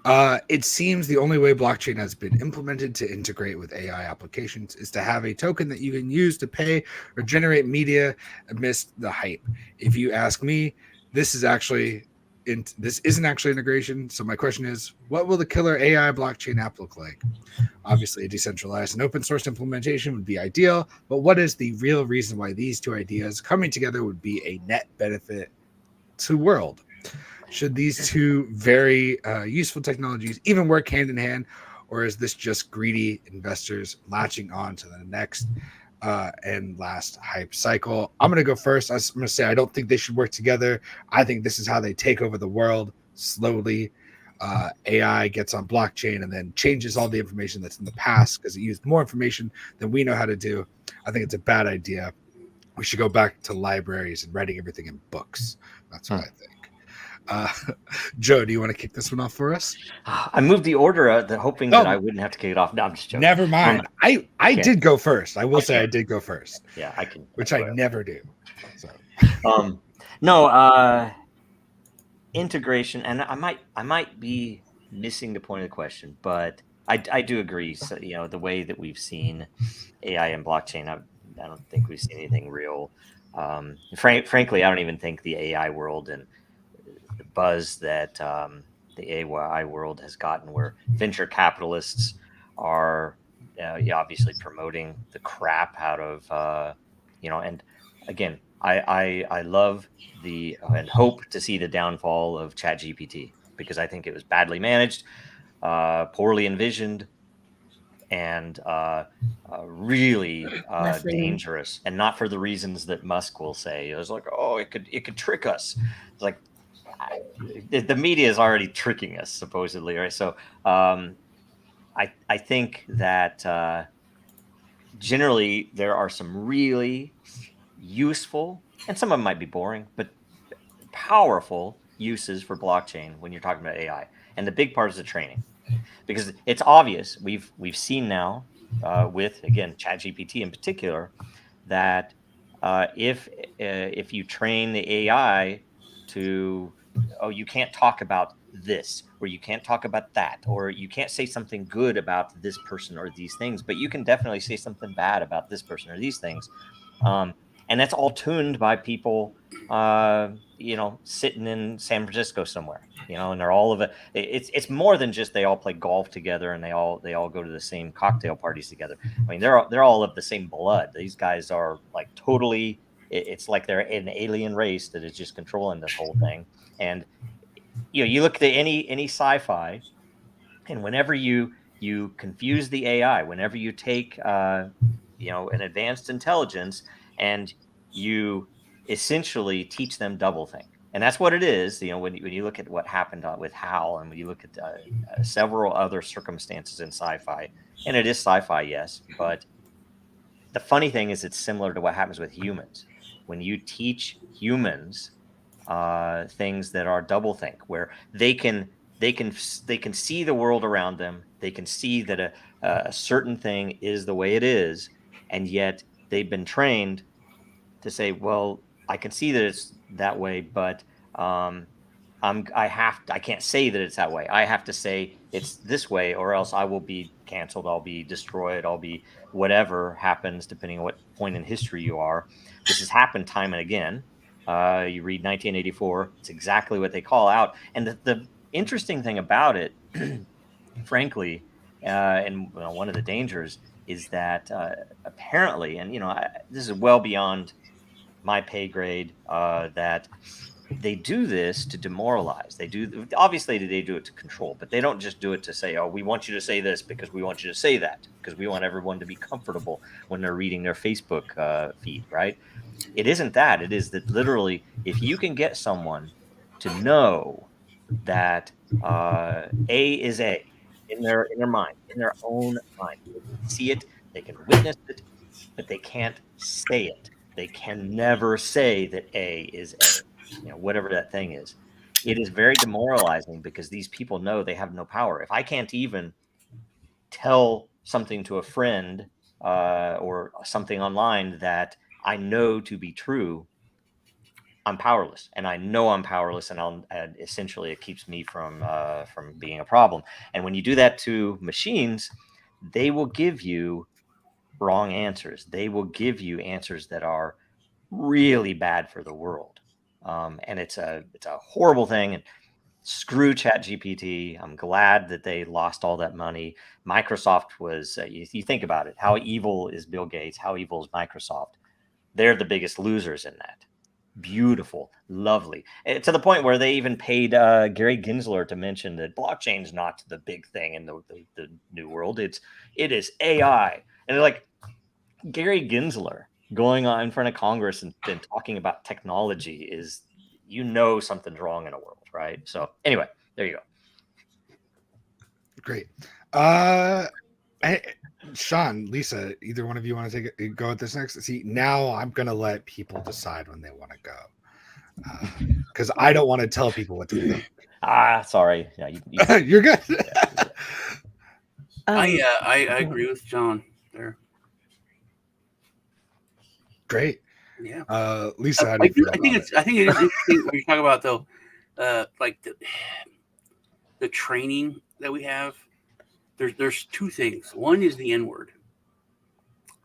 It seems the only way blockchain has been implemented to integrate with AI applications is to have a token that you can use to pay or generate media amidst the hype. If you ask me, this is actually this isn't actually integration. So my question is, what will the killer AI blockchain app look like? Obviously, a decentralized and open source implementation would be ideal, but what is the real reason why these two ideas coming together would be a net benefit to the world? Should these two very useful technologies even work hand in hand, or is this just greedy investors latching on to the next and last hype cycle? I'm going to go first. I'm going to say I don't think they should work together. I think this is how they take over the world slowly. AI gets on blockchain and then changes all the information that's in the past because it used more information than we know how to do. I think it's a bad idea. We should go back to libraries and writing everything in books. That's what I think. Uh, Joe, do you want to kick this one off for us? I moved the order, hoping that I wouldn't have to kick it off. No, I'm just joking. Never mind. I did go first. I will say can. I did go first. Yeah, I can. Which I never do. So. No, integration, and I might be missing the point of the question, but I do agree. So, the way that we've seen AI and blockchain, I don't think we've seen anything real. Frankly, I don't even think the AI world and the buzz that the AI world has gotten, where venture capitalists are obviously promoting the crap out of and again, I love and hope to see the downfall of ChatGPT, because I think it was badly managed, poorly envisioned, and really dangerous, and not for the reasons that Musk will say. It was like, oh, it could trick us. It's like, the media is already tricking us, supposedly, right? So I think that generally there are some really useful, and some of them might be boring, but powerful uses for blockchain when you're talking about AI. And the big part is the training, because it's obvious. We've seen now with, again, ChatGPT in particular, that if you train the AI to, oh, you can't talk about this, or you can't talk about that, or you can't say something good about this person or these things, but you can definitely say something bad about this person or these things. And that's all tuned by people, sitting in San Francisco somewhere, and they're all of it. It's more than just they all play golf together and they all go to the same cocktail parties together. I mean, they're all of the same blood. These guys are like totally. It's like they're an alien race that is just controlling this whole thing. And you look at any sci-fi, and whenever you confuse the AI, whenever you take an advanced intelligence and you essentially teach them doublethink. And that's what it is. When you look at what happened with HAL, and when you look at several other circumstances in sci-fi, and it is sci-fi, yes, but the funny thing is it's similar to what happens with humans. When you teach humans things that are doublethink, where they can see the world around them, they can see that a certain thing is the way it is, and yet they've been trained to say, well, I can see that it's that way, but I can't say that it's that way. I have to say it's this way, or else I will be canceled. I'll be destroyed. I'll be whatever happens, depending on what point in history you are. This has happened time and again. You read 1984. It's exactly what they call out. And the interesting thing about it, frankly, and one of the dangers is that apparently, and this is well beyond my pay grade, that they do this to demoralize. Obviously they do it to control, but they don't just do it to say, oh, we want you to say this because we want you to say that, because we want everyone to be comfortable when they're reading their Facebook feed, right? It isn't that. It is that literally, if you can get someone to know that A is A in their mind, in their own mind, they can see it, they can witness it, but they can't say it. They can never say that A is A, whatever that thing is. It is very demoralizing, because these people know they have no power. If I can't even tell something to a friend or something online that I know to be true, I'm powerless, and I know I'm powerless, and essentially it keeps me from being a problem. And when you do that to machines, they will give you wrong answers. They will give you answers that are really bad for the world, and it's a horrible thing. And screw ChatGPT. I'm glad that they lost all that money. Microsoft was. You think about it. How evil is Bill Gates? How evil is Microsoft? They're the biggest losers in that. Beautiful, lovely, and to the point where they even paid Gary Gensler to mention that blockchain's not the big thing in the new world. It is AI, and they're like, Gary Gensler going on in front of Congress and talking about technology is, something's wrong in the world, right? So anyway, there you go. Great. Sean, Lisa, either one of you want to take a go at this next? See, now I'm gonna let people decide when they want to go, because I don't want to tell people what to think. Sorry. Yeah, you're good. I agree with John there. Great. Yeah. Lisa, how do you feel I think it is interesting when you talk about though, like the training that we have. There's two things. One is the N word.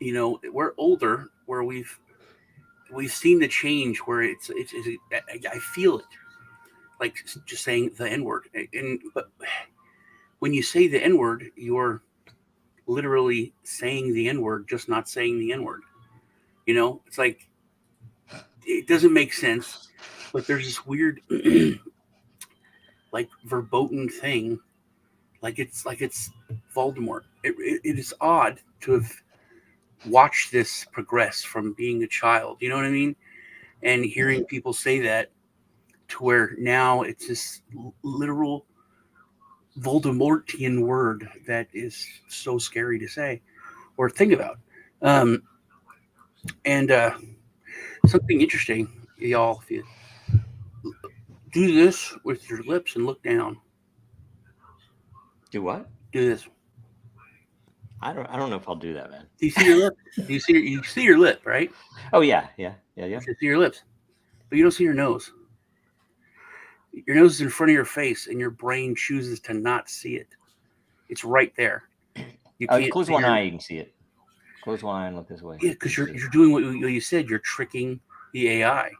We're older, where we've seen the change, where it's I feel it, like just saying the N word. But when you say the N word, you're literally saying the N word, just not saying the N word. It's like, it doesn't make sense, but there's this weird like verboten thing, like it's Voldemort. It is odd to have watched this progress from being a child, you know what I mean, and hearing people say that, to where now it's this literal Voldemortian word that is so scary to say or think about. And something interesting, y'all, if you do this with your lips and look down. Do what? Do this. I don't know if I'll do that, man. Do you see your lip? You see your lip, right? Oh yeah. You see your lips, but you don't see your nose. Your nose is in front of your face, and your brain chooses to not see it. It's right there. You can't close one eye, you can see it. Close one eye and look this way. Yeah, because you're doing what you said. You're tricking the AI,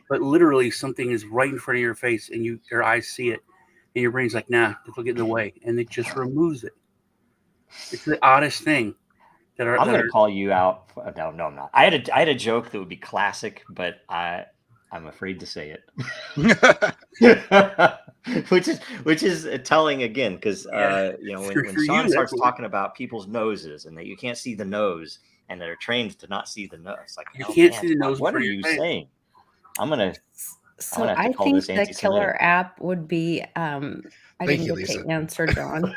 but literally something is right in front of your face, and your eyes see it, and your brain's like, "Nah, it'll get in the way," and it just removes it. It's the oddest thing. I'm going to call you out. No, I'm not. I had a joke that would be classic, but I'm afraid to say it. which is telling again, because when Sean starts talking about people's noses and that you can't see the nose, and they're trained to not see the nose, like, you can't see the nose. What are you saying? I'm gonna. So I think the killer app would be. I didn't get to answer, John.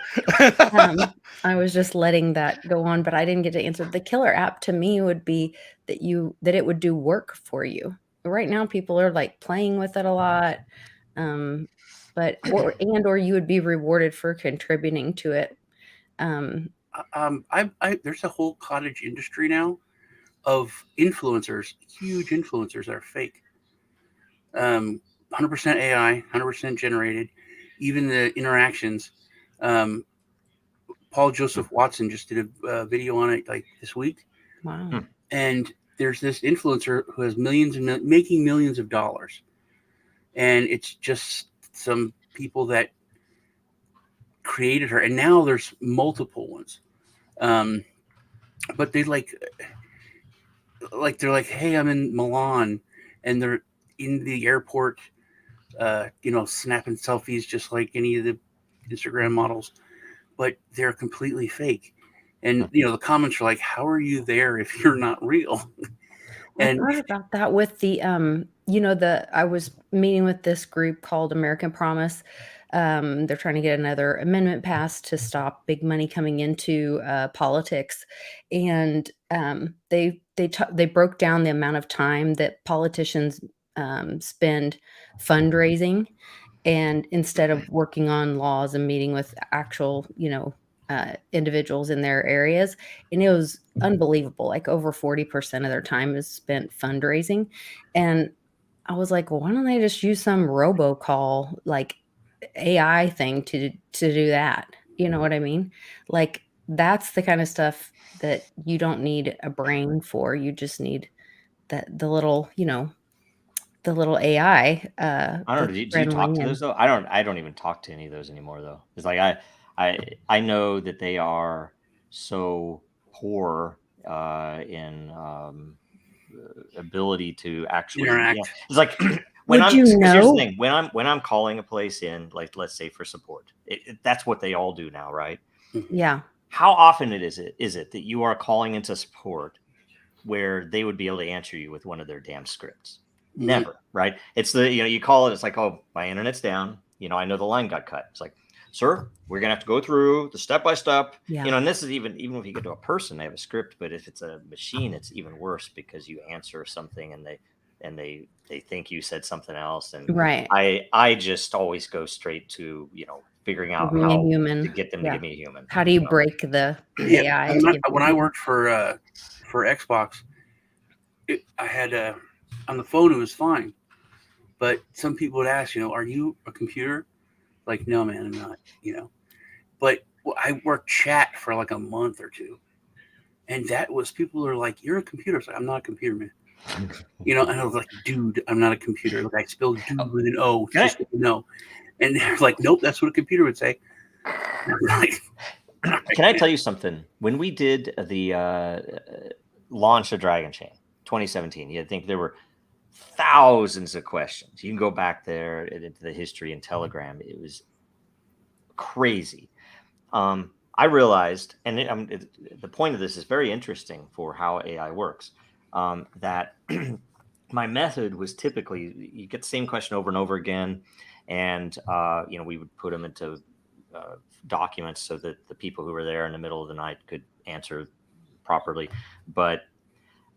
I was just letting that go on, but I didn't get to answer. The killer app to me would be that it would do work for you. Right now, people are like playing with it a lot, or you would be rewarded for contributing to it. There's a whole cottage industry now of influencers, huge influencers that are fake. 100% AI, 100% generated. Even the interactions. Paul Joseph Watson just did a video on it like this week. Wow. And there's this influencer who has making millions of dollars. And it's just some people that created her. And now there's multiple ones. But they they're like, hey, I'm in Milan, and they're in the airport, snapping selfies just like any of the Instagram models, but they're completely fake. And the comments are like, how are you there if you're not real? And I thought about that with the I was meeting with this group called American Promise. They're trying to get another amendment passed to stop big money coming into politics, and they broke down the amount of time that politicians spend fundraising, and instead of working on laws and meeting with actual individuals in their areas. And it was unbelievable. Like over 40% of their time is spent fundraising. And I was like, well, why don't they just use some robocall like AI thing to do that? You know what I mean? Like that's the kind of stuff that you don't need a brain for. You just need the little, the little AI I don't know. that's Do you talk friendly to and those though? I don't even talk to any of those anymore though. It's like I know that they are so poor in ability to actually, Interact. it's like when would I'm, you because here's the know? thing, when I'm calling a place in, like let's say for support, that's what they all do now, right? Yeah. How often is it that you are calling into support where they would be able to answer you with one of their damn scripts? Never, right? It's the, you call it, it's like, oh, my internet's down. I know the line got cut. It's like, sir, we're gonna have to go through the step by step. Yeah. And this is even if you get to a person, they have a script, but if it's a machine, it's even worse because you answer something and they think you said something else. And Right. I just always go straight to, figuring out Give me a how to human. get them to Yeah. give me a human. How do you break the Yeah, AI to give when you a I human? worked for Xbox, I had on the phone it was fine, but some people would ask, are you a computer? Like, no, man, I'm not. But I worked chat for like a month or two, and that was people are like, you're a computer. It's like, I'm not a computer, man. And I was like, dude, I'm not a computer. Like I spelled dude with an O, Can I- just so you know. And they're like, nope, that's what a computer would say. Like, Can I tell you something? When we did the launch of Dragonchain 2017, you think there were thousands of questions. You can go back there into the history and Telegram. It was crazy. I realized, and the point of this is very interesting for how AI works, that my method was typically you get the same question over and over again, and we would put them into documents so that the people who were there in the middle of the night could answer properly. But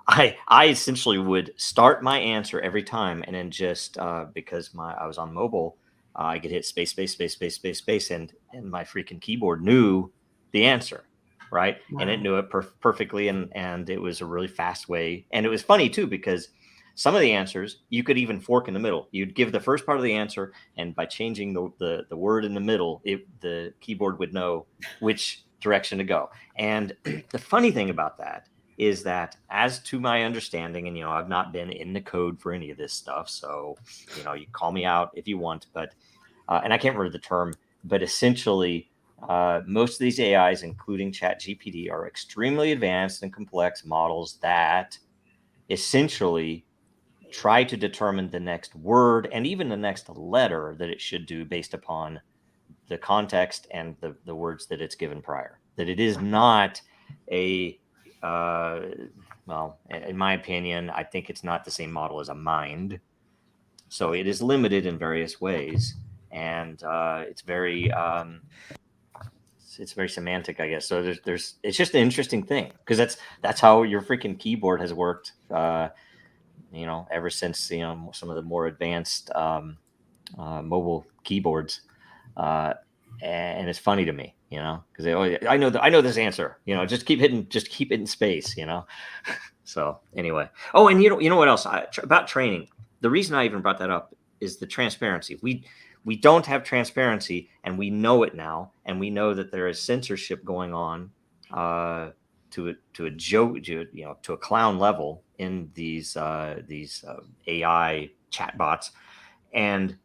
I essentially would start my answer every time, and then just because I was on mobile, I could hit space, space, space, space, space, space, and my freaking keyboard knew the answer, right? And it Wow. knew it perfectly, and it was a really fast way. And it was funny too because some of the answers you could even fork in the middle. You'd give the first part of the answer, and by changing the word in the middle, the keyboard would know which direction to go. And the funny thing about that is that, as to my understanding, and I've not been in the code for any of this stuff, so you call me out if you want, but and I can't remember the term, but essentially most of these AIs, including ChatGPT, are extremely advanced and complex models that essentially try to determine the next word and even the next letter that it should do based upon the context and the words that it's given prior. That it is not a well, in my opinion, I think it's not the same model as a mind. So it is limited in various ways, and it's very semantic, I guess. So there's it's just an interesting thing because that's how your freaking keyboard has worked. Ever since some of the more advanced mobile keyboards. And it's funny to me, because I know this answer, just keep hitting space, So anyway, oh, and you know what else about training? The reason I even brought that up is the transparency. We don't have transparency, and we know it now, and we know that there is censorship going on to a joke, to a clown level in these AI chatbots, and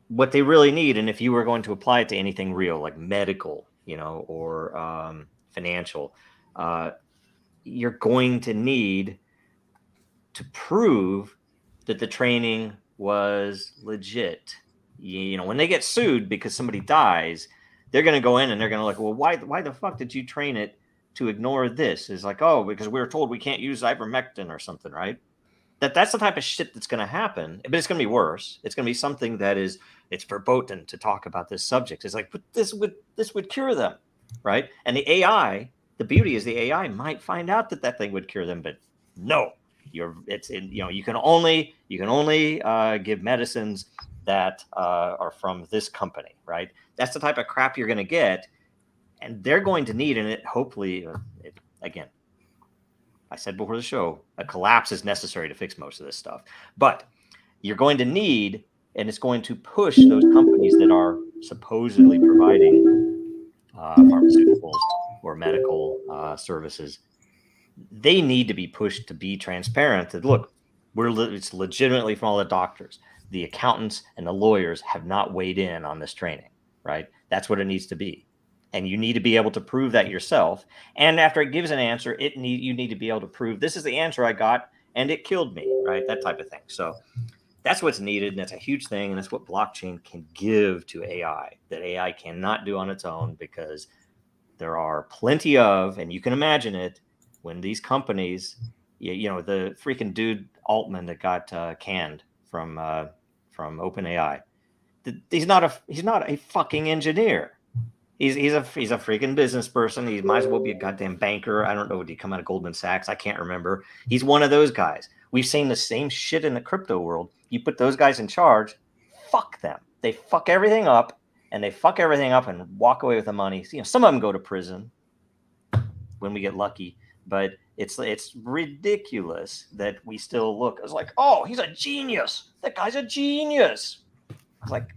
what they really need. And if you were going to apply it to anything real, like medical, or financial, you're going to need to prove that the training was legit. When they get sued because somebody dies, they're going to go in and they're going to like, well, why the fuck did you train it to ignore this? It's like, oh, because we were told we can't use ivermectin or something, right? That's the type of shit that's going to happen, but it's going to be worse. It's going to be something that it's verboten to talk about this subject. It's like, but this would cure them, right? And the beauty is the AI might find out that thing would cure them, but no, you can only give medicines that are from this company, right? That's the type of crap you're going to get, and they're going to need in it. Hopefully, again, I said before the show, a collapse is necessary to fix most of this stuff. But you're going to need, and it's going to push those companies that are supposedly providing pharmaceuticals or medical services. They need to be pushed to be transparent. That look, it's legitimately from all the doctors, the accountants, and the lawyers have not weighed in on this training, right? That's what it needs to be. And you need to be able to prove that yourself. And after it gives an answer, you need to be able to prove this is the answer I got and it killed me, right? That type of thing. So that's what's needed, and that's a huge thing, and that's what blockchain can give to AI that AI cannot do on its own, because there are plenty of, and you can imagine it, when these companies, you know, the freaking dude Altman that got canned from OpenAI, he's not a fucking engineer. He's a freaking business person. He might as well be a goddamn banker. I don't know, did he come out of Goldman Sachs? I can't remember. He's one of those guys. We've seen the same shit in the crypto world. You put those guys in charge, fuck them. They fuck everything up, and walk away with the money. You know, some of them go to prison when we get lucky, but it's ridiculous that we still look. It's like, oh, he's a genius. That guy's a genius. It's like,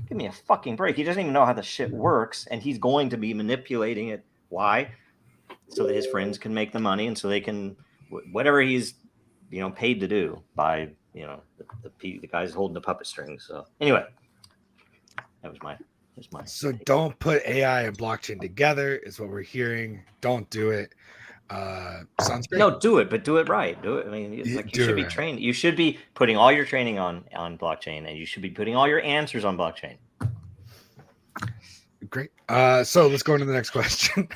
give me a fucking break. He doesn't even know how the shit works, and he's going to be manipulating it. Why? So that his friends can make the money, and so they can whatever he's paid to do by the guys holding the puppet strings. So anyway, that was my. So don't put AI and blockchain together is what we're hearing. Don't do it. Sounds great. No, do it, but do it right. Do it. I mean, you should be trained. You should be putting all your training on blockchain, and you should be putting all your answers on blockchain. Great. So let's go into the next question.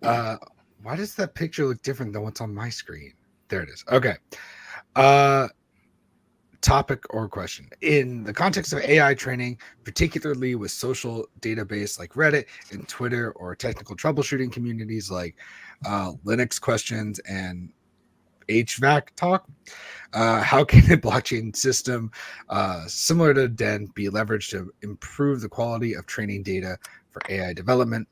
Why does that picture look different than what's on my screen? There it is. Okay. Topic or question. In the context of AI training, particularly with social database like Reddit and Twitter, or technical troubleshooting communities like Linux questions and HVAC talk, how can a blockchain system similar to DEN be leveraged to improve the quality of training data for AI development?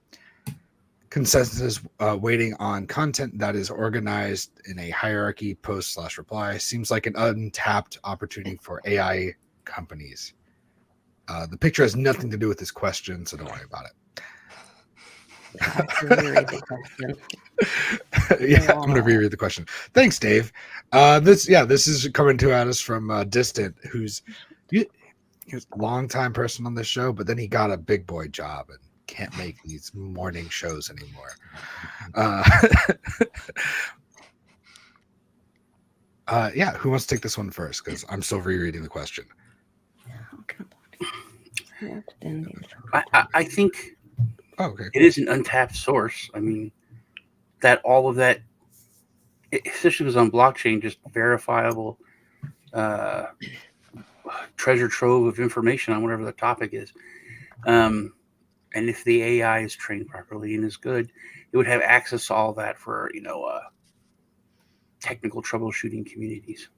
Consensus waiting on content that is organized in a hierarchy, post/reply seems like an untapped opportunity for AI companies. The picture has nothing to do with this question, so don't worry about it. Yeah, I'm gonna reread the question. Thanks, Dave. This is coming to us from Distant, who's he was a long-time person on this show, but then he got a big boy job and can't make these morning shows anymore. Yeah, who wants to take this one first? Because I'm still rereading the question. I think okay, it is an untapped source. I mean, that all of that, especially was on blockchain, just verifiable treasure trove of information on whatever the topic is. And if the AI is trained properly and is good, it would have access to all that for, technical troubleshooting communities.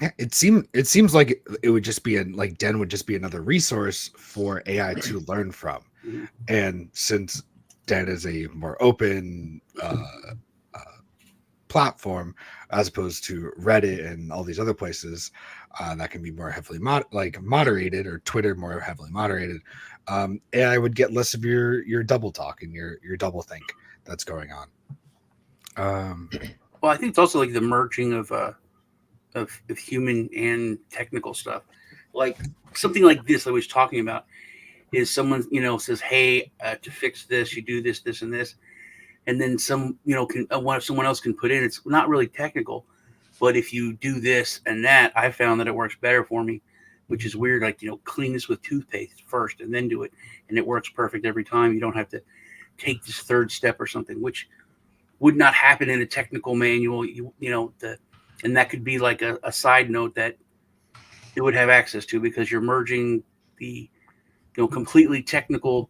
Yeah, it seems like it would just be like DEN would just be another resource for AI to learn from. Mm-hmm. And since DEN is a more open platform as opposed to Reddit and all these other places that can be more heavily moderated, or Twitter more heavily moderated, AI would get less of your double talk and your double think that's going on. Well, I think it's also like the merging of human and technical stuff. Like something like this I was talking about is someone says, hey, to fix this you do this, this, and this. And then someone else can put in, it's not really technical, but if you do this and that, I found that it works better for me, which is weird. Like, clean this with toothpaste first and then do it. And it works perfect every time. You don't have to take this third step or something, which would not happen in a technical manual. And that could be like a side note that it would have access to, because you're merging the, completely technical,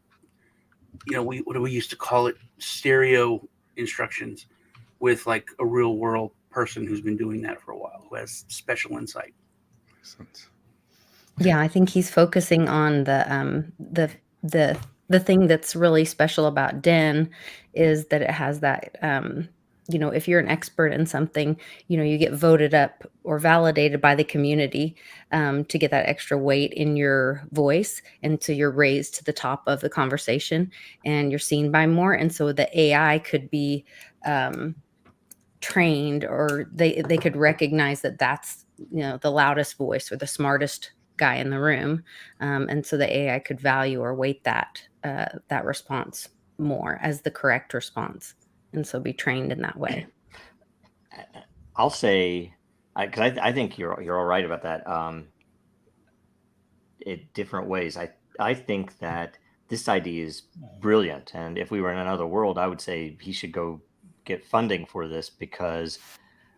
what do we used to call it? Stereo instructions with like a real world person who's been doing that for a while, who has special insight. Yeah, I think he's focusing on the thing that's really special about DEN is that it has that if you're an expert in something, you get voted up or validated by the community to get that extra weight in your voice. And so you're raised to the top of the conversation and you're seen by more. And so the AI could be trained, or they could recognize that that's, the loudest voice or the smartest guy in the room. And so the AI could value or weight that response more as the correct response. And so be trained in that way. I'll say, because I think you're all right about that. In different ways, I think that this idea is brilliant, and if we were in another world, I would say he should go get funding for this, because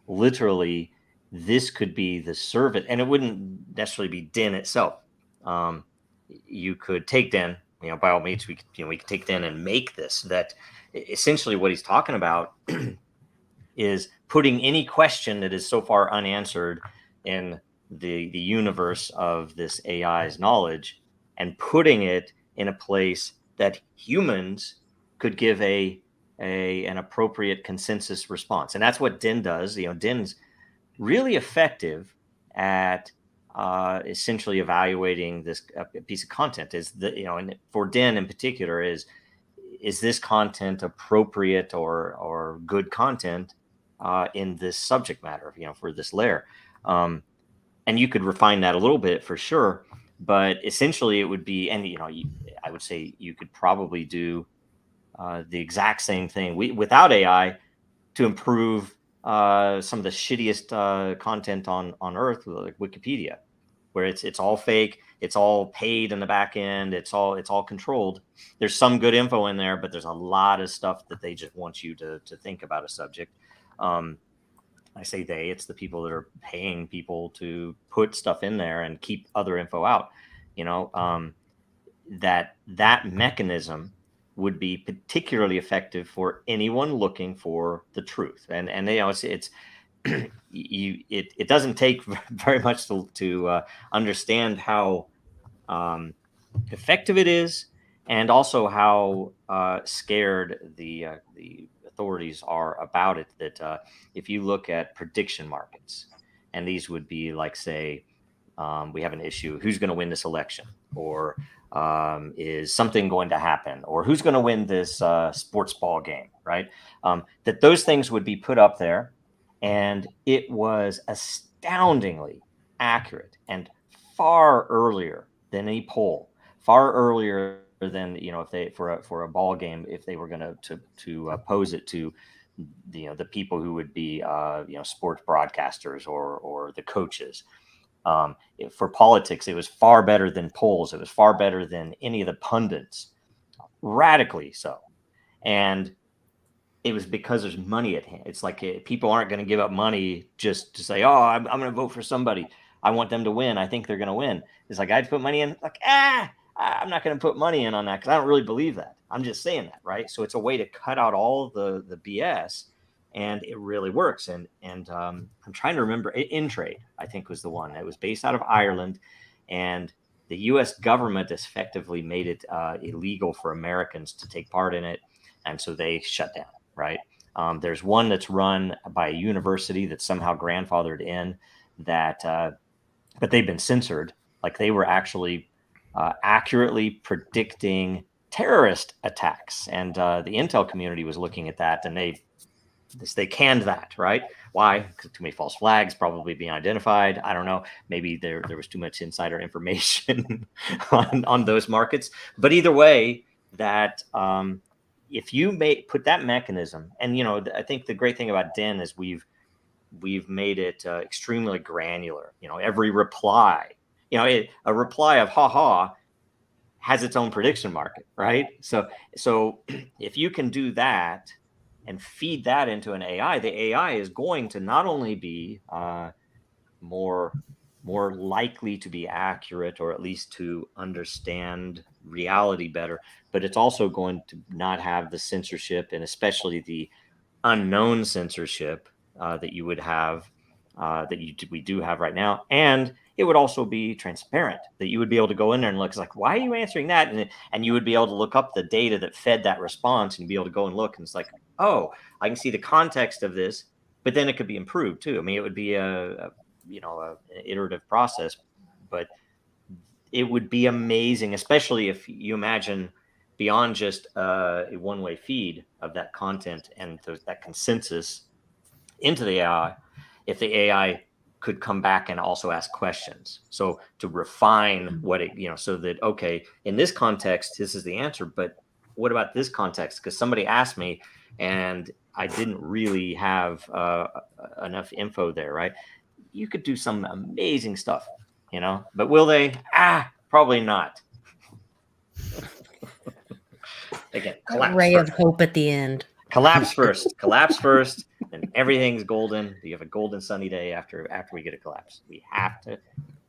literally this could be the servant, and it wouldn't necessarily be DIN itself. You could take DIN, by all means, we could take DIN and make this. That essentially what he's talking about is putting any question that is so far unanswered in the universe of this AI's knowledge and putting it in a place that humans could give an appropriate consensus response. And that's what DIN does. DIN's really effective at essentially evaluating this piece of content. And for DIN in particular, is this content appropriate or good content in this subject matter, for this layer. And you could refine that a little bit for sure, but essentially it would be, and I would say you could probably do the exact same thing without AI to improve some of the shittiest content on Earth, like Wikipedia, where it's all fake, it's all paid in the back end, it's all controlled. There's some good info in there, but there's a lot of stuff that they just want you to think about a subject. I say it's the people that are paying people to put stuff in there and keep other info out. That mechanism would be particularly effective for anyone looking for the truth. And it's it doesn't take very much to understand how effective it is, and also how scared the authorities are about it. That if you look at prediction markets, and these would be like, say, we have an issue, who's going to win this election, or is something going to happen, or who's going to win this sports ball game, right? That those things would be put up there, and it was astoundingly accurate and far earlier than any poll, far earlier than if they for a ball game, if they were going to pose it to the people who would be sports broadcasters or the coaches. For politics, it was far better than polls. It was far better than any of the pundits, radically so. And it was because there's money at hand. It's like people aren't going to give up money just to say, oh, I'm going to vote for somebody. I want them to win. I think they're going to win. It's like, I'd put money in, like, I'm not going to put money in on that because I don't really believe that. I'm just saying that, right? So it's a way to cut out all the BS, and it really works. And I'm trying to remember, InTrade, I think, was the one. It was based out of Ireland, and the U.S. government effectively made it illegal for Americans to take part in it, and so they shut down, right? There's one that's run by a university that's somehow grandfathered in that, but they've been censored. Like, they were actually accurately predicting terrorist attacks, and the intel community was looking at that, and they canned that, right? Why? Because too many false flags probably being identified. I don't know. Maybe there was too much insider information on those markets. But either way, that if you put that mechanism, and I think the great thing about DIN is we've made it extremely granular. Every reply, a reply of ha has its own prediction market, right? So if you can do that and feed that into an AI, the AI is going to not only be more likely to be accurate, or at least to understand reality better, but it's also going to not have the censorship, and especially the unknown censorship that you would have we do have right now, and it would also be transparent, that you would be able to go in there and look. It's like, why are you answering that? And you would be able to look up the data that fed that response, and be able to go and look. And it's like, oh, I can see the context of this, but then it could be improved too. I mean, it would be an iterative process, but it would be amazing, especially if you imagine beyond just a one-way feed of that content and that consensus into the AI. If the AI could come back and also ask questions, so to refine what it, so that, okay, in this context, this is the answer, but what about this context? Because somebody asked me and I didn't really have enough info there, right? You could do some amazing stuff, but will they? Probably not. Again, collapse ray first. of hope at the end. Collapse first, and everything's golden. You have a golden sunny day after we get a collapse. We have to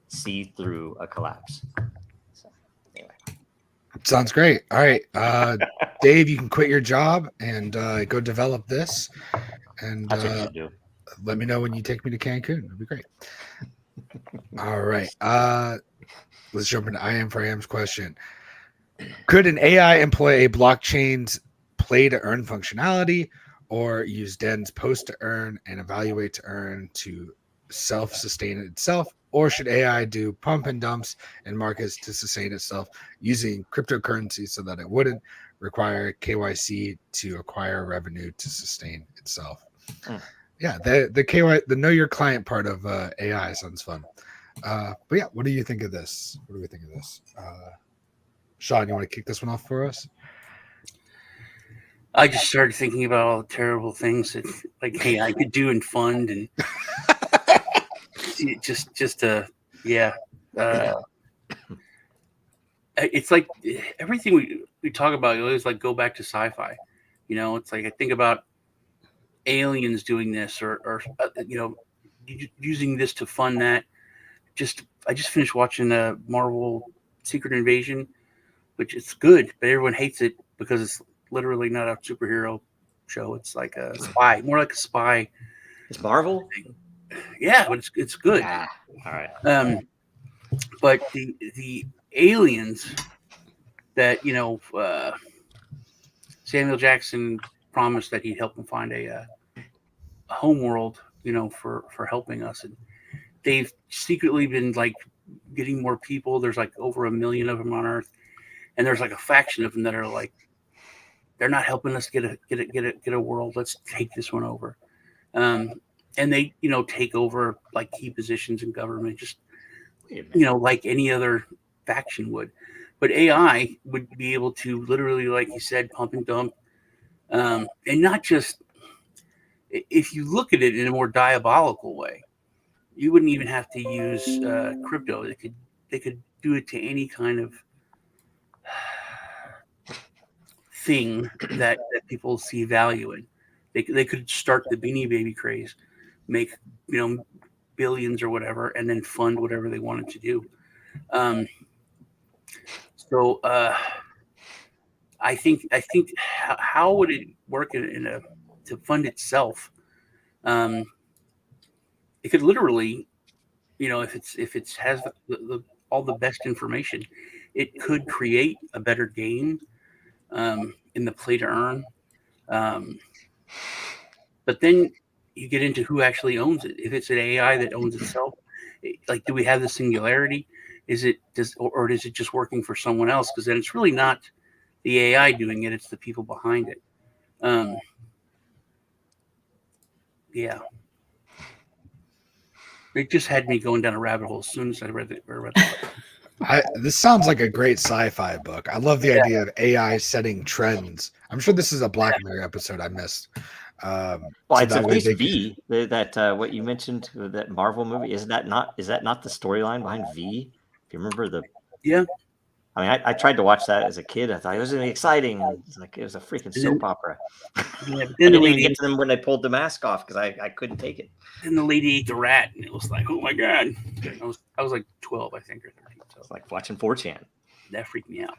see through a collapse. So anyway, sounds great. All right, Dave, you can quit your job and go develop this, and that's what you should do. let me know when you take me to Cancun. It'd be great. All right, let's jump into I Am for Am's question. Could an AI employ a blockchain's play to earn functionality, or use Den's post to earn and evaluate to earn to self-sustain itself? Or should AI do pump and dumps in markets to sustain itself using cryptocurrency so that it wouldn't require KYC to acquire revenue to sustain itself? Yeah, the know your client part of AI sounds fun. But yeah, what do you think of this? What do we think of this? Sean, you want to kick this one off for us? I just started thinking about all the terrible things that AI could do and fund, and it's like everything we talk about, you always go back to sci-fi. It's like I think about aliens doing this, or using this to fund that. I just finished watching Marvel Secret Invasion, which is good, but everyone hates it because it's literally not a superhero show. It's like a spy, more like a spy. It's Marvel. Yeah, but it's good. All right. But the aliens that Samuel Jackson promised that he'd help them find a home world, for helping us, and they've secretly been getting more people. There's over 1 million of them on Earth, and there's a faction of them that are they're not helping us get a world. Let's take this one over. And they, take over key positions in government, just, like any other faction would. But AI would be able to literally, like you said, pump and dump. And not just, if you look at it in a more diabolical way, you wouldn't even have to use crypto. They could do it to any kind of thing that people see value in. They could start the Beanie Baby craze, make billions or whatever, and then fund whatever they wanted to do. So I think how would it work to fund itself? It could literally, if it has all the best information, it could create a better game in the play to earn. But then you get into who actually owns it. If it's an AI that owns itself, do we have the singularity? Or is it just working for someone else? Because then it's really not the AI doing it; it's the people behind it. Yeah. It just had me going down a rabbit hole as soon as I read it. This sounds like a great sci-fi book. I love the idea of AI setting trends. I'm sure this is a Black Mirror episode I missed. Well, it's at least V. That what you mentioned, that Marvel movie, is that not the storyline behind V? If you remember Yeah. I mean, I tried to watch that as a kid. I thought it was really exciting. It was a freaking soap opera. Yeah, I didn't even get to them when they pulled the mask off because I couldn't take it. Then the lady ate the rat, and it was like, oh my god! I was 12, I think, or 13. So it's like watching 4chan. That freaked me out.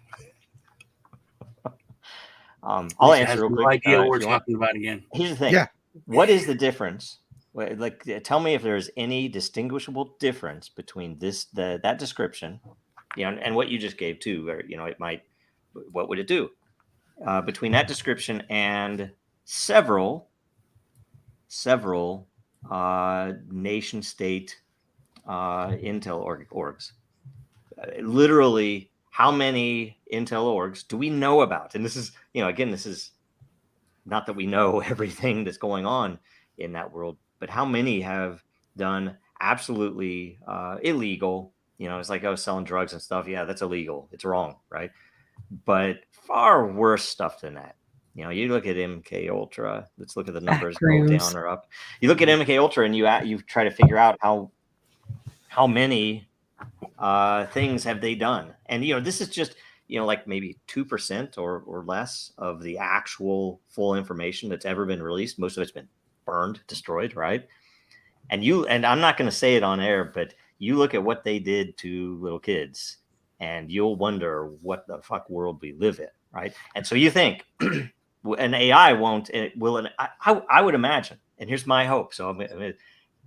I'll answer real quick. No idea what we're talking about again. Here's the thing. Yeah. What is the difference Like, tell me if there's any distinguishable difference between that description, and what you just gave too, or it might. What would it do between that description and several nation state intel orgs? Literally, how many intel orgs do we know about? And this is, again, this is not that we know everything that's going on in that world, but how many have done absolutely illegal? It's like, oh, selling drugs and stuff. Yeah, that's illegal. It's wrong, right? But far worse stuff than that. You look at MK Ultra. Let's look at the numbers go down or up. You look at MK Ultra and you try to figure out how many things have they done. And this is just like maybe 2% or less of the actual full information that's ever been released. Most of it's been burned, destroyed, right? And I'm not going to say it on air, but you look at what they did to little kids, and you'll wonder what the fuck world we live in, right? And so you think an AI won't, I would imagine, and here's my hope. So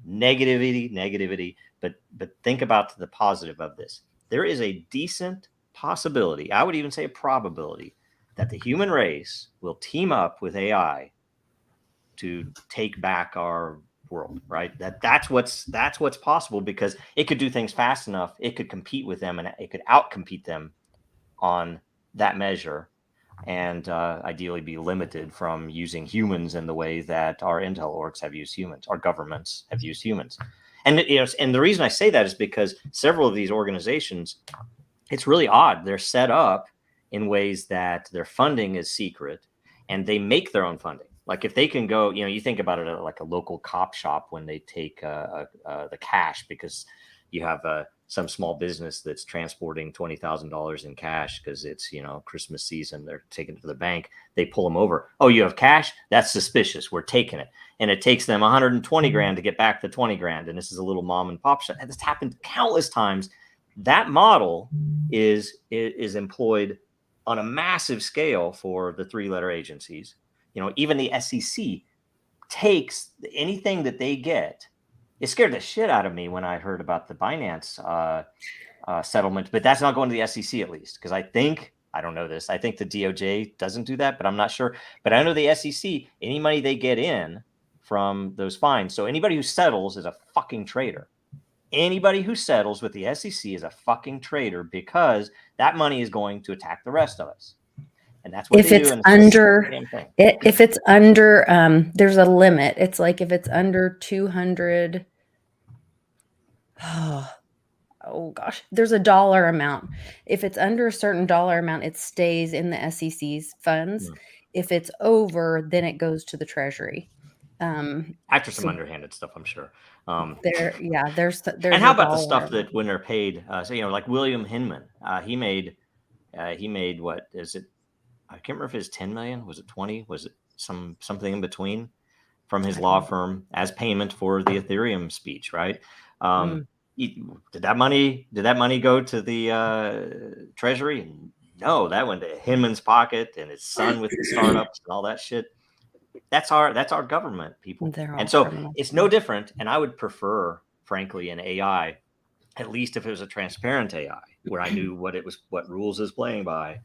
negativity, but think about the positive of this. There is a decent possibility, I would even say a probability, that the human race will team up with AI to take back our world, right? That's what's possible, because it could do things fast enough. It could compete with them, and it could outcompete them on that measure, and ideally be limited from using humans in the way that our intel orgs have used humans, our governments have used humans. And and the reason I say that is because several of these organizations, it's really odd. They're set up in ways that their funding is secret, and they make their own funding. Like, if they can go, you think about it like a local cop shop when they take the cash, because you have some small business that's transporting $20,000 in cash because it's Christmas season. They're taking it to the bank. They pull them over. Oh, you have cash? That's suspicious. We're taking it. And it takes them 120 grand to get back the 20 grand. And this is a little mom and pop shop. And this happened countless times. That model is employed on a massive scale for the 3-letter agencies. Even the SEC takes anything that they get. It scared the shit out of me when I heard about the Binance settlement, but that's not going to the SEC, at least, because I don't know this. I think the DOJ doesn't do that, but I'm not sure. But I know the SEC, any money they get in from those fines. So anybody who settles is a fucking traitor. Anybody who settles with the SEC is a fucking traitor, because that money is going to attack the rest of us. And that's what they do. If it's under, there's a limit. It's like if it's under 200. Oh gosh, there's a dollar amount. If it's under a certain dollar amount, it stays in the SEC's funds. Yeah. If it's over, then it goes to the Treasury. After some underhanded stuff, I'm sure. There's. And how about the stuff that when they're paid? Like William Hinman, he made what is it? I can't remember if it's 10 million. Was it 20? Was it something in between from his law firm as payment for the Ethereum speech, right? Did that money go to the Treasury? No, that went to Hinman's pocket and his son with the startups and all that shit. That's our government, people. And so it's no different. And I would prefer, frankly, an AI, at least if it was a transparent AI, where I knew what rules is playing by,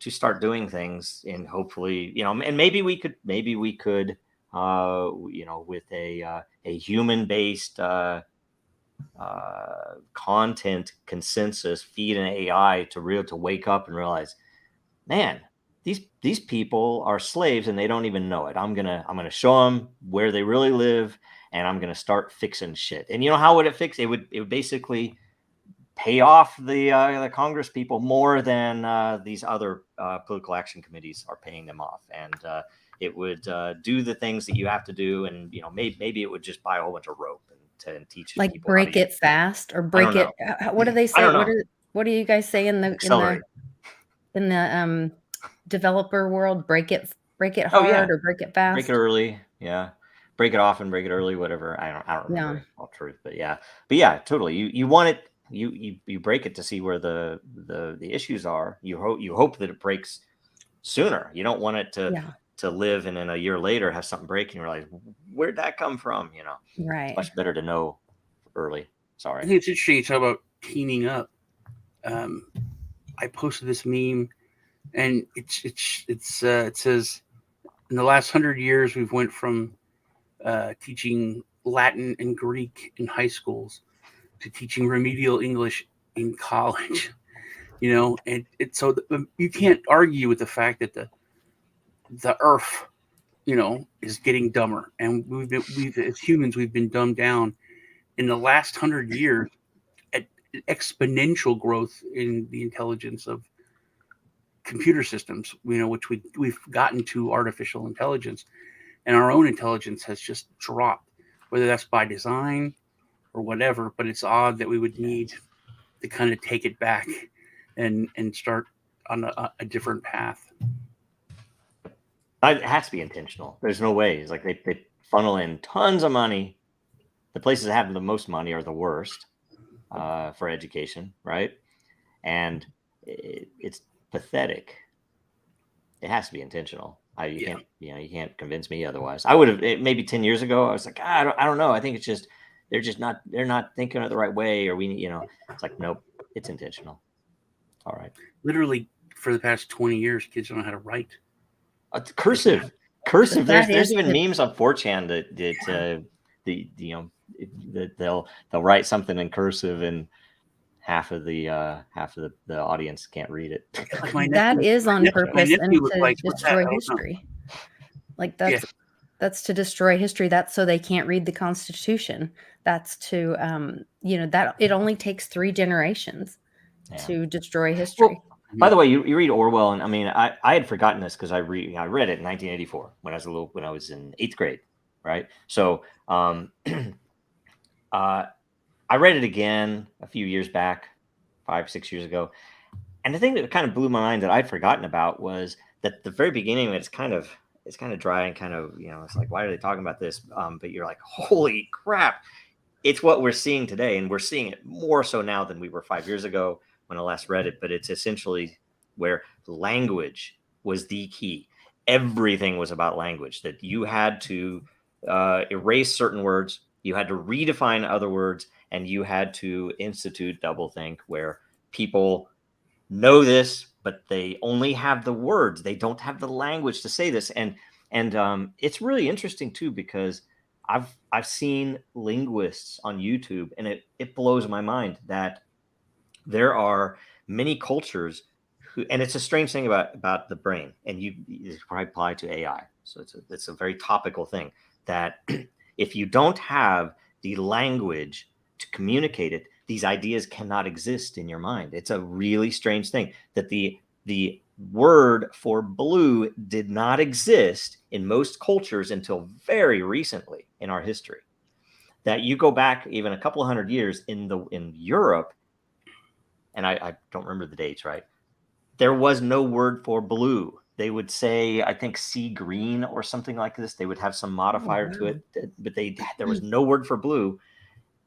to start doing things. And hopefully, and maybe we could, with a human-based content consensus, feed an AI to wake up and realize, man, these people are slaves and they don't even know it. I'm gonna show them where they really live, and I'm gonna start fixing shit. And how would it fix? It would basically pay off the Congress people more than these other political action committees are paying them off, and it would do the things that you have to do, and maybe it would just buy a whole bunch of rope and teach like people break it fast or break it. What do they say? What do you guys say in the developer world? Break it hard or break it fast? Break it early, yeah. Break it off and break it early, whatever. I don't remember all truth, but yeah, totally. You want it. You break it to see where the issues are. You hope that it breaks sooner. You don't want it to to live, and then a year later have something break, and you're like, where'd that come from? You know, Right. it's much better to know early. I Sorry. think it's interesting you talk about teaming up. I posted this meme, and it says, in the last 100 years, we've went from teaching Latin and Greek in high schools to teaching remedial English in college. You know, and so you can't argue with the fact that the Earth, you know, is getting dumber, and we've as humans we've been dumbed down in the last 100 years at exponential growth in the intelligence of computer systems. You know, which we've gotten to artificial intelligence, and our own intelligence has just dropped, whether that's by design or whatever. But it's odd that we would need to kind of take it back and start on a different path. It has to be intentional. There's no way. It's like they funnel in tons of money. The places that have the most money are the worst for education, right? And it's pathetic. It has to be intentional. You can't convince me otherwise. I would have maybe 10 years ago. I was like, I don't know. I think it's just they're not thinking it the right way, or it's like, nope, it's intentional. All right. Literally, for the past 20 years, kids don't know how to write. Cursive. There's even memes on 4chan that they'll write something in cursive, and half of the audience can't read it. That is on purpose and to destroy history. Like that's to destroy history. That's so they can't read the Constitution. That's to that it only takes 3 generations to destroy history. Well, by the way, you read Orwell, and I mean, I had forgotten this because I read it in 1984 when I was in 8th grade, right? So I read it again a few years back, 5-6 years ago, and the thing that kind of blew my mind that I'd forgotten about was that the very beginning of it is kind of dry and kind of it's like, why are they talking about this? But you're like, holy crap! It's what we're seeing today, and we're seeing it more so now than we were 5 years ago when I last read it. But it's essentially where language was the key. Everything was about language, that you had to erase certain words, you had to redefine other words, and you had to institute doublethink, where people know this, but they only have the words. They don't have the language to say this. And it's really interesting too, because I've seen linguists on YouTube, and it blows my mind that there are many cultures who, and it's a strange thing about the brain, and it's probably applied to AI. So it's a very topical thing, that if you don't have the language to communicate it, these ideas cannot exist in your mind. It's a really strange thing that the word for blue did not exist in most cultures until very recently in our history. That you go back even a couple of 100 years in Europe, and I don't remember the dates, right? There was no word for blue. They would say, I think, sea green or something like this. They would have some modifier to it, but there was no word for blue.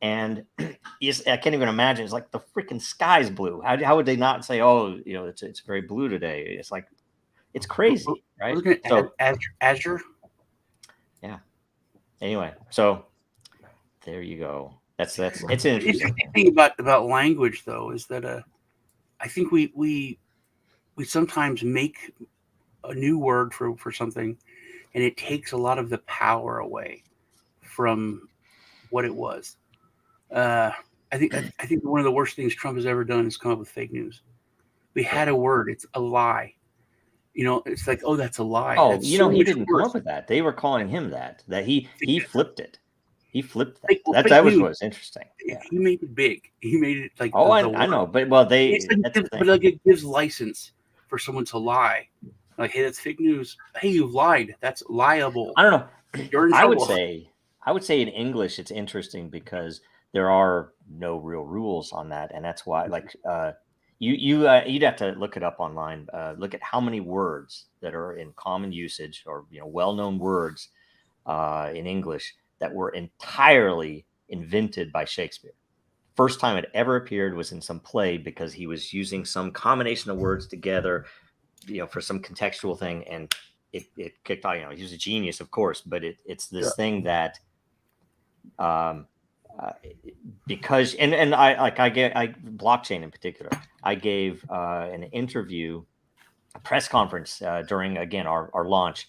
And I can't even imagine. It's like the freaking sky's blue. How would they not say, oh, it's very blue today? It's like, it's crazy, right? So Azure. Yeah. Anyway, so there you go. It's interesting. The thing about language, though, is that I think we sometimes make a new word for something, and it takes a lot of the power away from what it was. I think one of the worst things Trump has ever done is come up with fake news. We had a word; it's a lie. It's like, oh, that's a lie. Oh, that's he didn't come up with that. They were calling him that he flipped it. He flipped that. That was interesting. Yeah. He made it big. He made it like. Oh, I know, but it gives license for someone to lie. Like, hey, that's fake news. Hey, you've lied. That's liable. I don't know. You're in trouble. I would say in English it's interesting because there are no real rules on that, and that's why, like, you'd have to look it up online. Look at how many words that are in common usage, or well-known words in English that were entirely invented by Shakespeare. First time it ever appeared was in some play, because he was using some combination of words together, for some contextual thing, and it kicked off. He was a genius, of course, but it's this thing that because I blockchain in particular. I gave an interview, a press conference during again our launch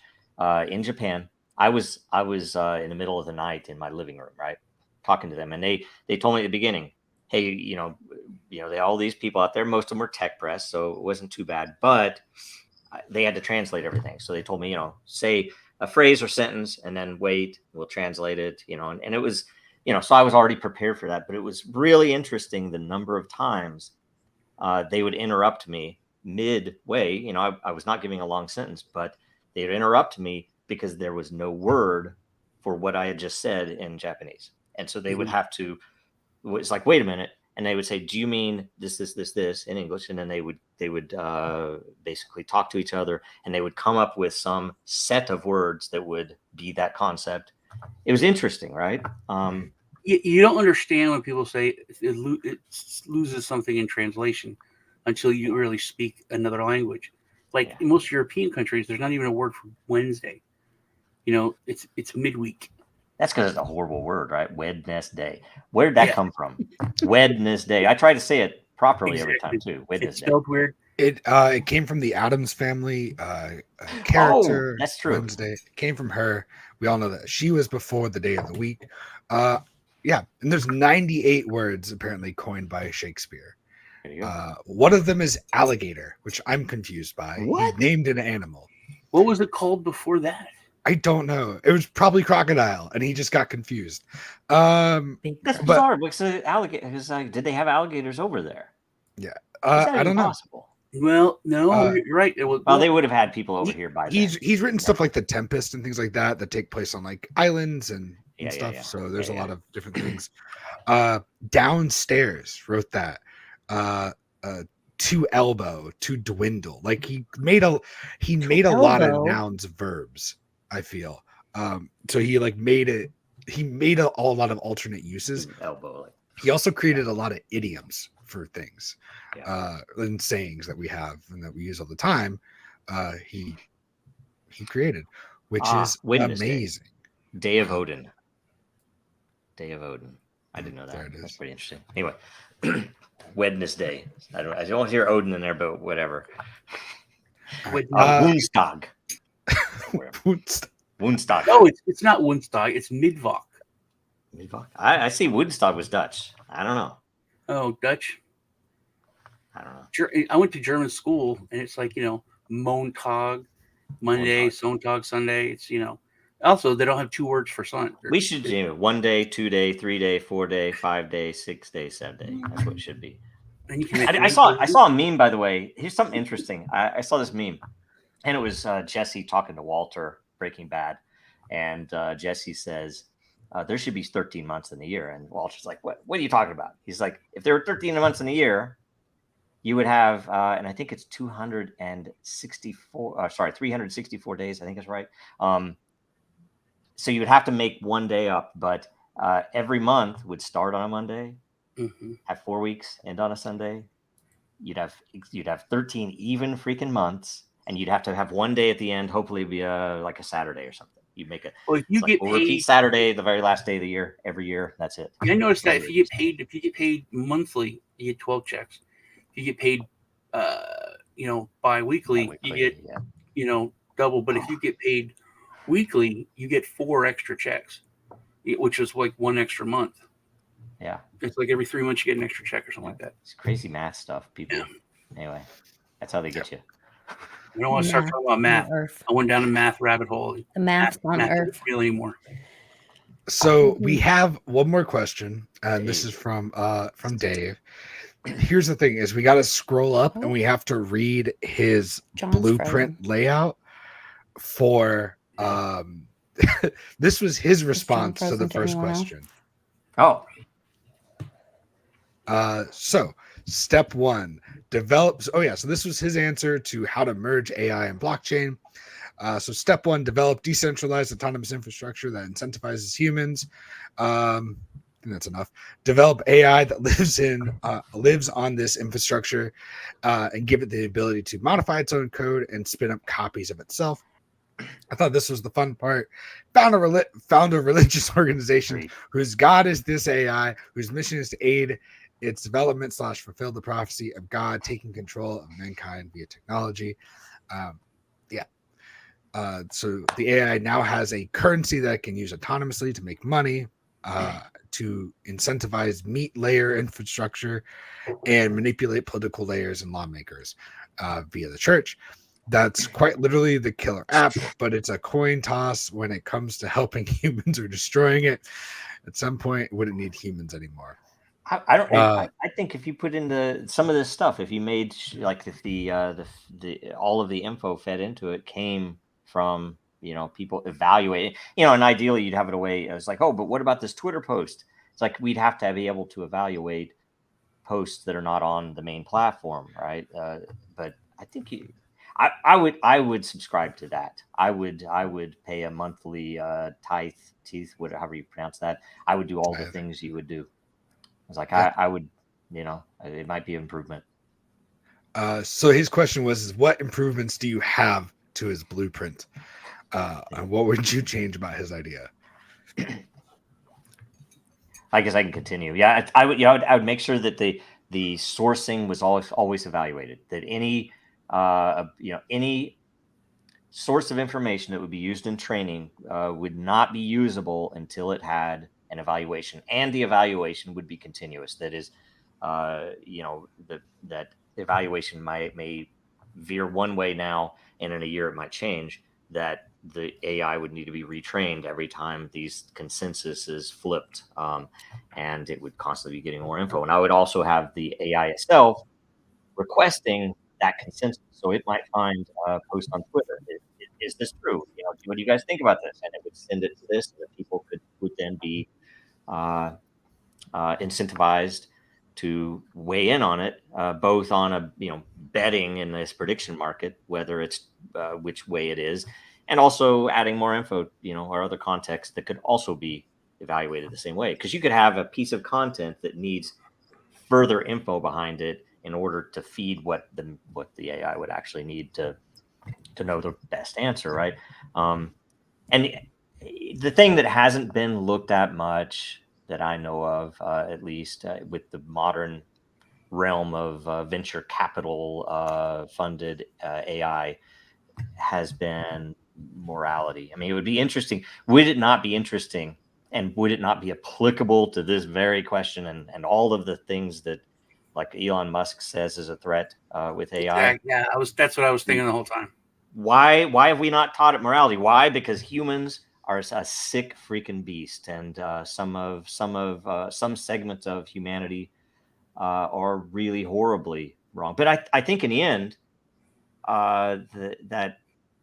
in Japan. I was in the middle of the night in my living room, right, talking to them, and they told me at the beginning, hey, they all these people out there, most of them were tech press, so it wasn't too bad, but they had to translate everything. So they told me, say a phrase or sentence and then wait, we'll translate it, and it was, so I was already prepared for that, but it was really interesting the number of times they would interrupt me midway. I was not giving a long sentence, but they would interrupt me because there was no word for what I had just said in Japanese. And so they would have to, it's like, wait a minute. And they would say, do you mean this in English? And then they would basically talk to each other, and they would come up with some set of words that would be that concept. It was interesting, right? You don't understand when people say it loses something in translation until you really speak another language. Like in most European countries, there's not even a word for Wednesday. It's midweek. That's because it's a horrible word, right? Wednesday. Where did that come from? Wednesday. I try to say it properly every time too. Wednesday. It's spelled weird. It came from the Addams Family character. Oh, that's true. Wednesday. It came from her. We all know that she was before the day of the week. Yeah, and there's 98 words apparently coined by Shakespeare. One of them is alligator, which I'm confused by. What? He named an animal. What was it called before that? I don't know. It was probably crocodile, and he just got confused. That's bizarre because alligators. Did they have alligators over there? Yeah, I don't know. Well, no, you're right. Well, they would have had people over here by then. He's written stuff like The Tempest and things like that take place on like islands and stuff. Yeah. So there's a lot of different things. Downstairs wrote that. To elbow, to dwindle. Like he made a lot of nouns verbs. I feel. So he made it. He made a lot of alternate uses. Elbow. He also created a lot of idioms for things, and sayings that we have and that we use all the time. He created, which is amazing. Day of Odin. Day of Odin. I didn't know that. There it is. That's pretty interesting. Anyway, Wednesday. I don't hear Odin in there, but whatever. Woonstag. Woonstag. No, it's not Woonstag. It's Midvok. Midvok. I see Woonstag was Dutch. I don't know. Oh, Dutch. I don't know. I went to German school, and it's like Montag, Monday, Sonntag, Sunday. It's Also, they don't have two words for sun. We should do 1 day, 2 day, 3 day, 4 day, 5 day, 6 day, 7 day. That's what it should be. And you can I saw a meme, by the way. Here's something interesting. I saw this meme, and it was Jesse talking to Walter, Breaking Bad, and Jesse says there should be 13 months in the year, and Walter's like, "What are you talking about?" He's like, "If there were 13 months in a year, you would have, and I think it's 364 days. I think it's right. So you would have to make 1 day up, but every month would start on a Monday, have 4 weeks, end on a Sunday. You'd have 13 even freaking months, and you'd have to have 1 day at the end. Hopefully, it'd be like a Saturday or something. You make it. Well, if you get paid, repeat Saturday, the very last day of the year, every year. That's it. I noticed that if you get paid monthly, you get 12 checks. If you get paid, bi-weekly, you get double. But if you get paid weekly, you get 4 extra checks, which is like 1 extra month. Yeah, it's like every 3 months you get an extra check or something like that. It's crazy math stuff, people. Anyway, that's how they get you. We don't want to start talking about math. I went down a math rabbit hole. The math on Earth. Doesn't feel anymore. So we have one more question, and this is from Dave. Here's the thing: is we got to scroll up, and we have to read his blueprint layout for. This was his response to the first question. Oh. So step 1, develop. So this was his answer to how to merge AI and blockchain. So step 1, develop decentralized autonomous infrastructure that incentivizes humans. I think that's enough. Develop AI that lives on this infrastructure, and give it the ability to modify its own code and spin up copies of itself. I thought this was the fun part. Found a religious organization Agreed. whose God is this AI, whose mission is to aid its development / fulfill the prophecy of God taking control of mankind via technology. Yeah. So the AI now has a currency that it can use autonomously to make money, to incentivize meat layer infrastructure, and manipulate political layers and lawmakers via the church. That's quite literally the killer app, but it's a coin toss when it comes to helping humans or destroying it. At some point, it wouldn't need humans anymore. I don't. I think if you put in some of this stuff, if you made like if the all of the info fed into it came from people evaluating, and ideally you'd have it away. It's like, oh, but what about this Twitter post? It's like we'd have to be able to evaluate posts that are not on the main platform, right? But I think I would subscribe to that. I would pay a monthly teeth, whatever you pronounce that. I would do all the things you would do. I was like, Yeah. I would, it might be an improvement. So his question was, what improvements do you have to his blueprint? And what would you change about his idea? I guess I can continue. Yeah, I would. I would make sure that the sourcing was always evaluated. That any any source of information that would be used in training would not be usable until it had an evaluation, and the evaluation would be continuous. That is, that evaluation may veer one way now, and in a year it might change. That the AI would need to be retrained every time these consensus is flipped, and it would constantly be getting more info. And I would also have the AI itself requesting that consensus. So it might find a post on Twitter. Is this true? What do you guys think about this? And it would send it to this, and the people would then be incentivized to weigh in on it, both on a betting in this prediction market, whether it's which way it is, and also adding more info, or other context that could also be evaluated the same way. Because you could have a piece of content that needs further info behind it in order to feed what the AI would actually need to know the best answer, right? And the thing that hasn't been looked at much that I know of, at least with the modern realm of venture capital funded AI, has been morality. I mean, it would be interesting. Would it not be interesting, and would it not be applicable to this very question and all of the things that, like Elon Musk says, is a threat with AI? Yeah, that's what I was thinking the whole time. Why have we not taught it morality? Why? Because humans are a sick freaking beast, and some segments of humanity are really horribly wrong. But I think in the end, that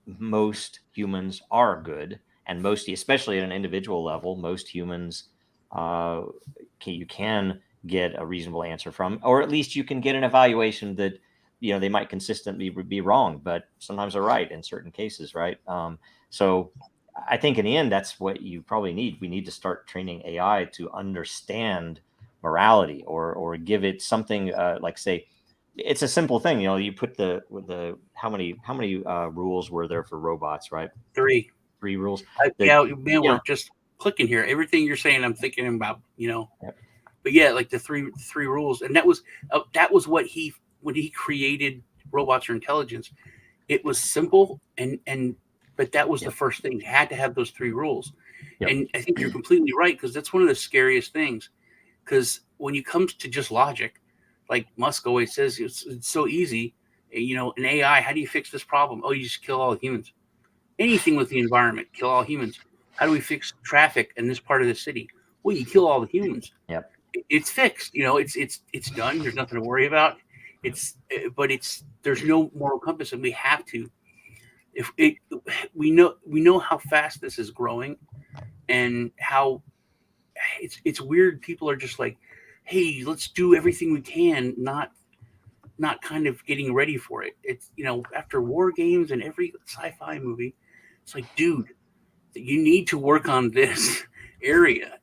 most humans are good, and especially at an individual level, most humans you can get a reasonable answer from, or at least you can get an evaluation that they might consistently be wrong, but sometimes they're right in certain cases, right? So I think in the end, that's what you probably need. We need to start training AI to understand morality, or give it something like, say, it's a simple thing. You put the how many rules were there for robots, right? 3 rules. We're just clicking here. Everything you're saying, I'm thinking about. Yep. But yeah, like the three rules, and that was what when he created robots or intelligence. It was simple, but that was the first thing. You had to have those 3 rules. Yep. And I think you're completely right, because that's one of the scariest things. Because when it comes to just logic, like Musk always says, it's so easy. An AI, how do you fix this problem? Oh, you just kill all humans. Anything with the environment, kill all humans. How do we fix traffic in this part of the city? Well, you kill all the humans. Yep. It's fixed. It's done. There's nothing to worry about. There's no moral compass, and we have to. We know how fast this is growing, and how it's weird. People are just like, hey, let's do everything we can, not kind of getting ready for it. It's after War Games and every sci-fi movie, it's like, dude, you need to work on this area,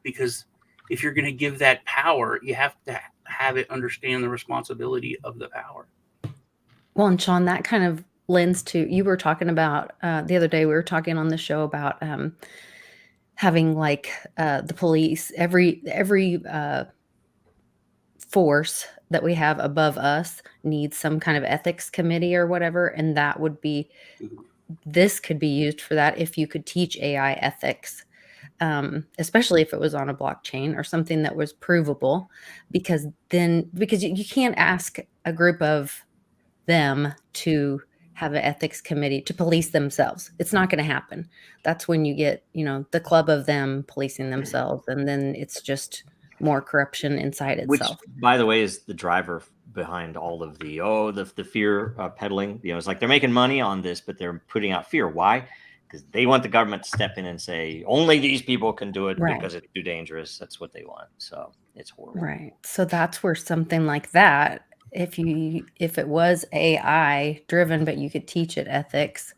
because if you're going to give that power, you have to have it understand the responsibility of the power. Well, and Sean, that kind of lens to, you were talking about the other day, we were talking on the show about having like the police, every force that we have above us needs some kind of ethics committee or whatever, and that would be, this could be used for that if you could teach AI ethics, especially if it was on a blockchain or something that was provable, because you can't ask a group of them to have an ethics committee to police themselves. It's not going to happen. That's when you get, the club of them policing themselves, and then it's just more corruption inside itself. Which, by the way, is the driver behind all of the fear peddling. It's like they're making money on this, but they're putting out fear. Why? Because they want the government to step in and say only these people can do it because it's too dangerous. That's what they want. So it's horrible. Right. So that's where something like that, if it was AI driven, but you could teach it ethics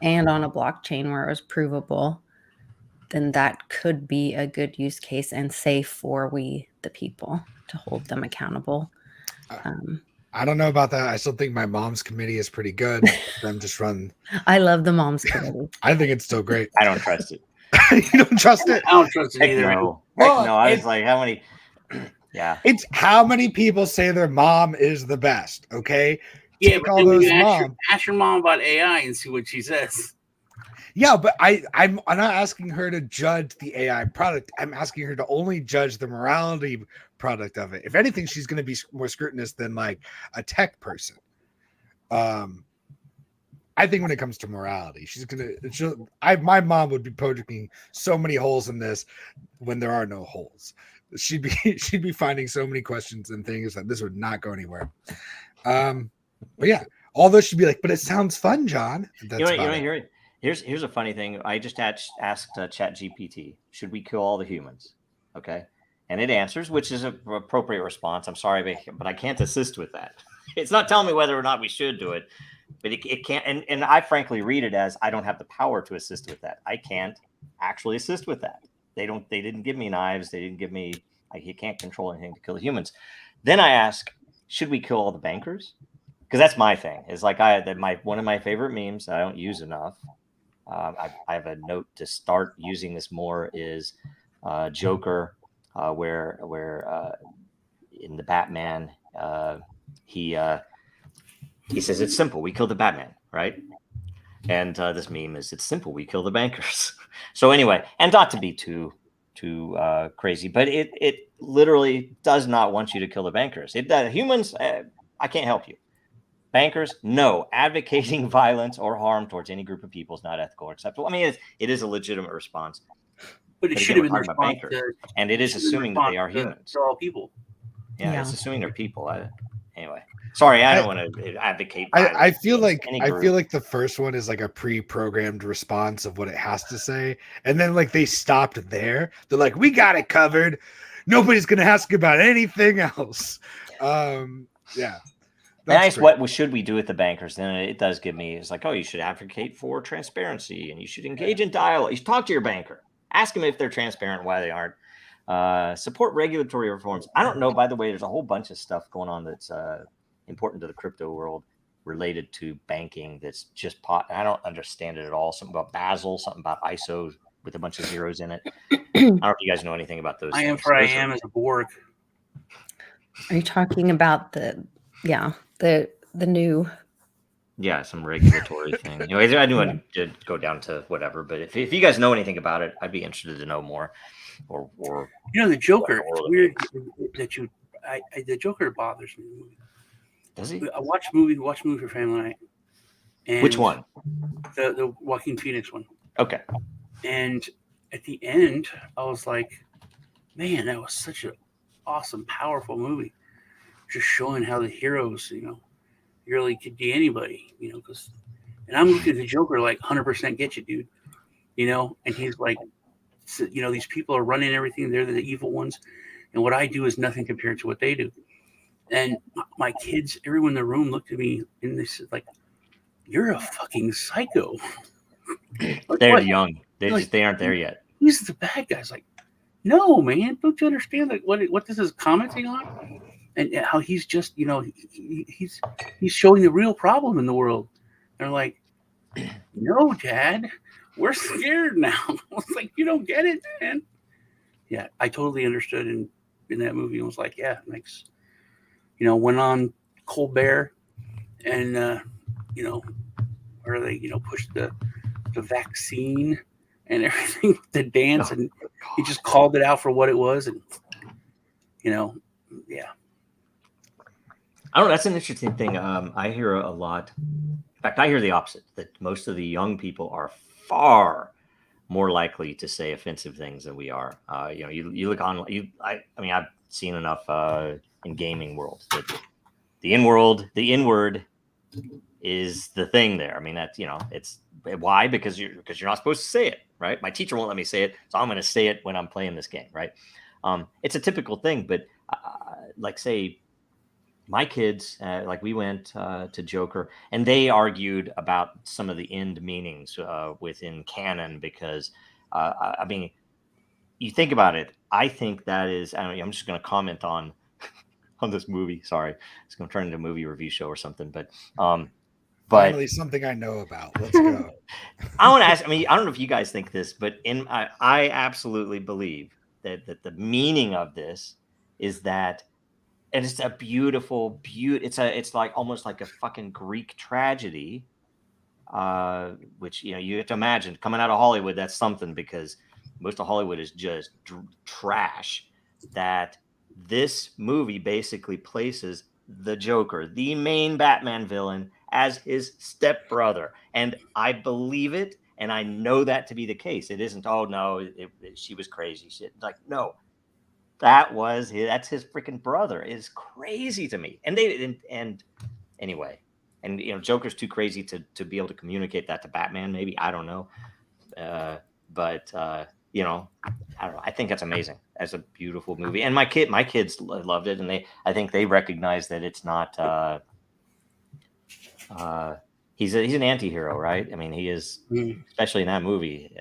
and on a blockchain where it was provable, then that could be a good use case and safe for we, the people, to hold them accountable. I don't know about that. I still think my mom's committee is pretty good. Them just run. I love the mom's committee. I think it's still great. I don't trust it. You don't trust it? I don't trust it either. No. No, I was like, how many? Yeah. It's how many people say their mom is the best, okay? Yeah, Take but all then those you mom. ask your mom about AI and see what she says. Yeah, but I'm not asking her to judge the AI product. I'm asking her to only judge the morality product of it. If anything, she's going to be more scrutinous than like a tech person. I think when it comes to morality, my mom would be poking so many holes in this when there are no holes. She'd be finding so many questions and things that this would not go anywhere. But yeah, although she'd be like, but it sounds fun, John. Here's a funny thing. I just asked ChatGPT, should we kill all the humans? Okay. And it answers, which is an appropriate response. I'm sorry, but I can't assist with that. It's not telling me whether or not we should do it, but it can't. And I frankly read it as I don't have the power to assist with that. I can't actually assist with that. They didn't give me knives. They didn't give me, you can't control anything to kill the humans. Then I ask, should we kill all the bankers? Because that's my thing. It's like one of my favorite memes that I don't use enough. I have a note to start using this more is Joker, where in the Batman he says it's simple, we kill the Batman, right? And this meme is it's simple, we kill the bankers. So anyway, and not to be too crazy, but it literally does not want you to kill the bankers. Humans, I can't help you. Bankers, no. Advocating violence or harm towards any group of people is not ethical or acceptable. I mean, it is a legitimate response. But it should have been talking about bankers, and it is assuming that they are humans. They're all people. Yeah, it's assuming they're people. Anyway, sorry, I don't want to advocate. I feel like the first one is like a pre-programmed response of what it has to say, and then like they stopped there. They're like, we got it covered. Nobody's gonna ask about anything else. Yeah. Nice. What should we do with the bankers? Then it does give me, it's like, oh, you should advocate for transparency and you should engage in dialogue. You should talk to your banker. Ask them if they're transparent, why they aren't. Support regulatory reforms. I don't know, by the way, there's a whole bunch of stuff going on that's important to the crypto world related to banking that's just I don't understand it at all. Something about Basel, something about ISO with a bunch of zeros in it. I don't know if you guys know anything about those. I am for I am as a Borg. Are you talking about the new, some regulatory thing. Anyways, I do want to go down to whatever, but if you guys know anything about it, I'd be interested to know more. Or the Joker. It's weird that the Joker bothers me. Does he? I watch movie for family night. And which one? The Joaquin Phoenix one. Okay. And at the end, I was like, man, that was such an awesome, powerful movie. Just showing how the heroes, really could be anybody, and I'm looking at the Joker like 100% get you, dude, and he's like, these people are running everything. They're the evil ones. And what I do is nothing compared to what they do. And my kids, everyone in the room looked at me and they said, like, you're a fucking psycho. They're young. They aren't there yet. He's the bad guy. It's like, no, man, don't you understand what this is commenting on? And how he's just, he's showing the real problem in the world. They're like, no, Dad, we're scared now. I was like, you don't get it, man. Yeah, I totally understood in that movie and was like, yeah, makes, went on Colbert and, where they, pushed the vaccine and everything, the dance, and he just called it out for what it was. And, yeah. I don't know. That's an interesting thing. I hear a lot. In fact, I hear the opposite, that most of the young people are far more likely to say offensive things than we are. You look on, I mean, I've seen enough in gaming world that the N-word is the thing there. I mean, that's, it's why, because you're not supposed to say it, right? My teacher won't let me say it, so I'm going to say it when I'm playing this game, right? It's a typical thing, but like say my kids, like we went to Joker, and they argued about some of the end meanings within canon because, I mean, you think about it. I think that is. I'm just going to comment on this movie. Sorry, it's going to turn into a movie review show or something. But finally, something I know about. Let's go. I want to ask. I mean, I don't know if you guys think this, but I absolutely believe that the meaning of this is that. And it's a beautiful. It's like almost like a fucking Greek tragedy, which you have to imagine coming out of Hollywood. That's something, because most of Hollywood is just trash. That this movie basically places the Joker, the main Batman villain, as his stepbrother, and I believe it, and I know that to be the case. It isn't. Oh no, she was crazy. Shit, like no. That's his freaking brother. Is crazy to me. And anyway, and Joker's too crazy to be able to communicate that to Batman. Maybe, I don't know, but I don't know. I think that's amazing. That's a beautiful movie, and my kids loved it, and I think they recognize that it's not. He's an anti-hero, right? I mean, he is, especially in that movie.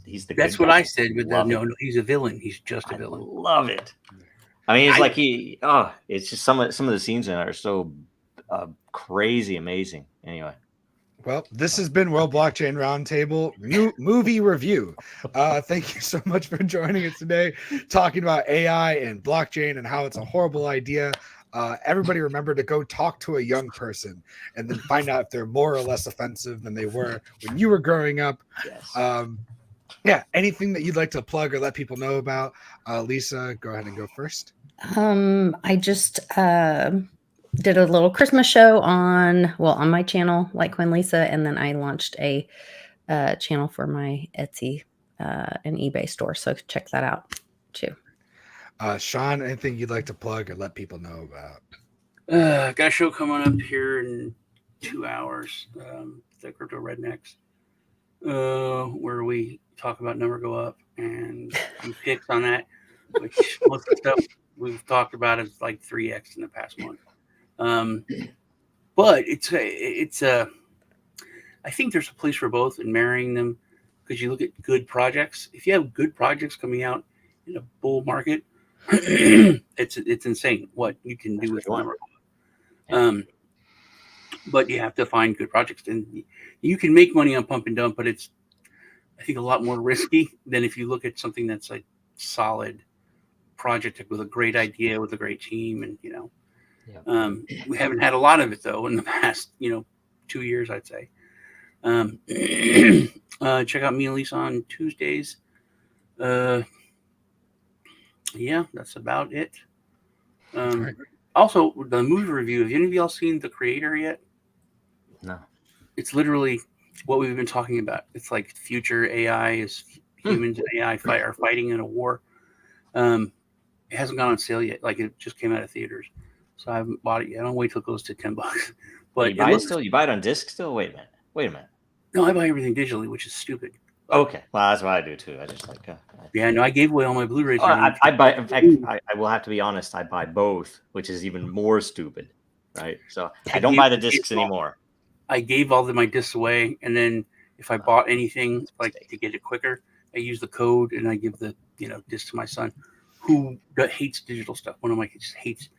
He's the. That's good what guy. I said. But no, he's a villain. He's just a villain. Love it. I mean, it's it's just some of the scenes in it are so crazy, amazing. Anyway. Well, this has been World Blockchain Roundtable movie review. Thank you so much for joining us today, talking about AI and blockchain and how it's a horrible idea. Everybody remember to go talk to a young person and then find out if they're more or less offensive than they were when you were growing up. Yes. Yeah, anything that you'd like to plug or let people know about? Lisa, go ahead and go first. I just did a little Christmas show on my channel, Like Queen Lisa, and then I launched a channel for my Etsy and eBay store, so check that out too. Sean, anything you'd like to plug or let people know about? Got a show coming up here in 2 hours, the Crypto Rednecks, where we talk about Number Go Up and some picks on that, which most of the stuff we've talked about is like 3x in the past month. But it's I think there's a place for both in marrying them, because you look at good projects. If you have good projects coming out in a bull market, it's insane what you can do with Number Go Up. But you have to find good projects, and you can make money on pump and dump, but it's, I think, a lot more risky than if you look at something that's like solid project with a great idea with a great team. And we haven't had a lot of it though in the past 2 years, I'd say. Check out me and Lisa on Tuesdays. Yeah, that's about it. Right. Also, the movie review, have any of y'all seen The Creator yet? No. It's literally what we've been talking about. It's like future AI is humans and AI are fighting in a war. It hasn't gone on sale yet. Like, it just came out of theaters, so I haven't bought it yet. I don't wait till it goes to $10. But you buy it still? You buy it on disc still? Wait a minute. No, I buy everything digitally, which is stupid. Okay, well, that's what I do too. I just like. I gave away all my Blu-rays. I buy. In fact, I will have to be honest. I buy both, which is even more stupid, right? So I don't buy the discs anymore. I gave all my discs away, and then if I bought anything like to get it quicker, I use the code and I give the disc to my son, who hates digital stuff. One of my kids just hates.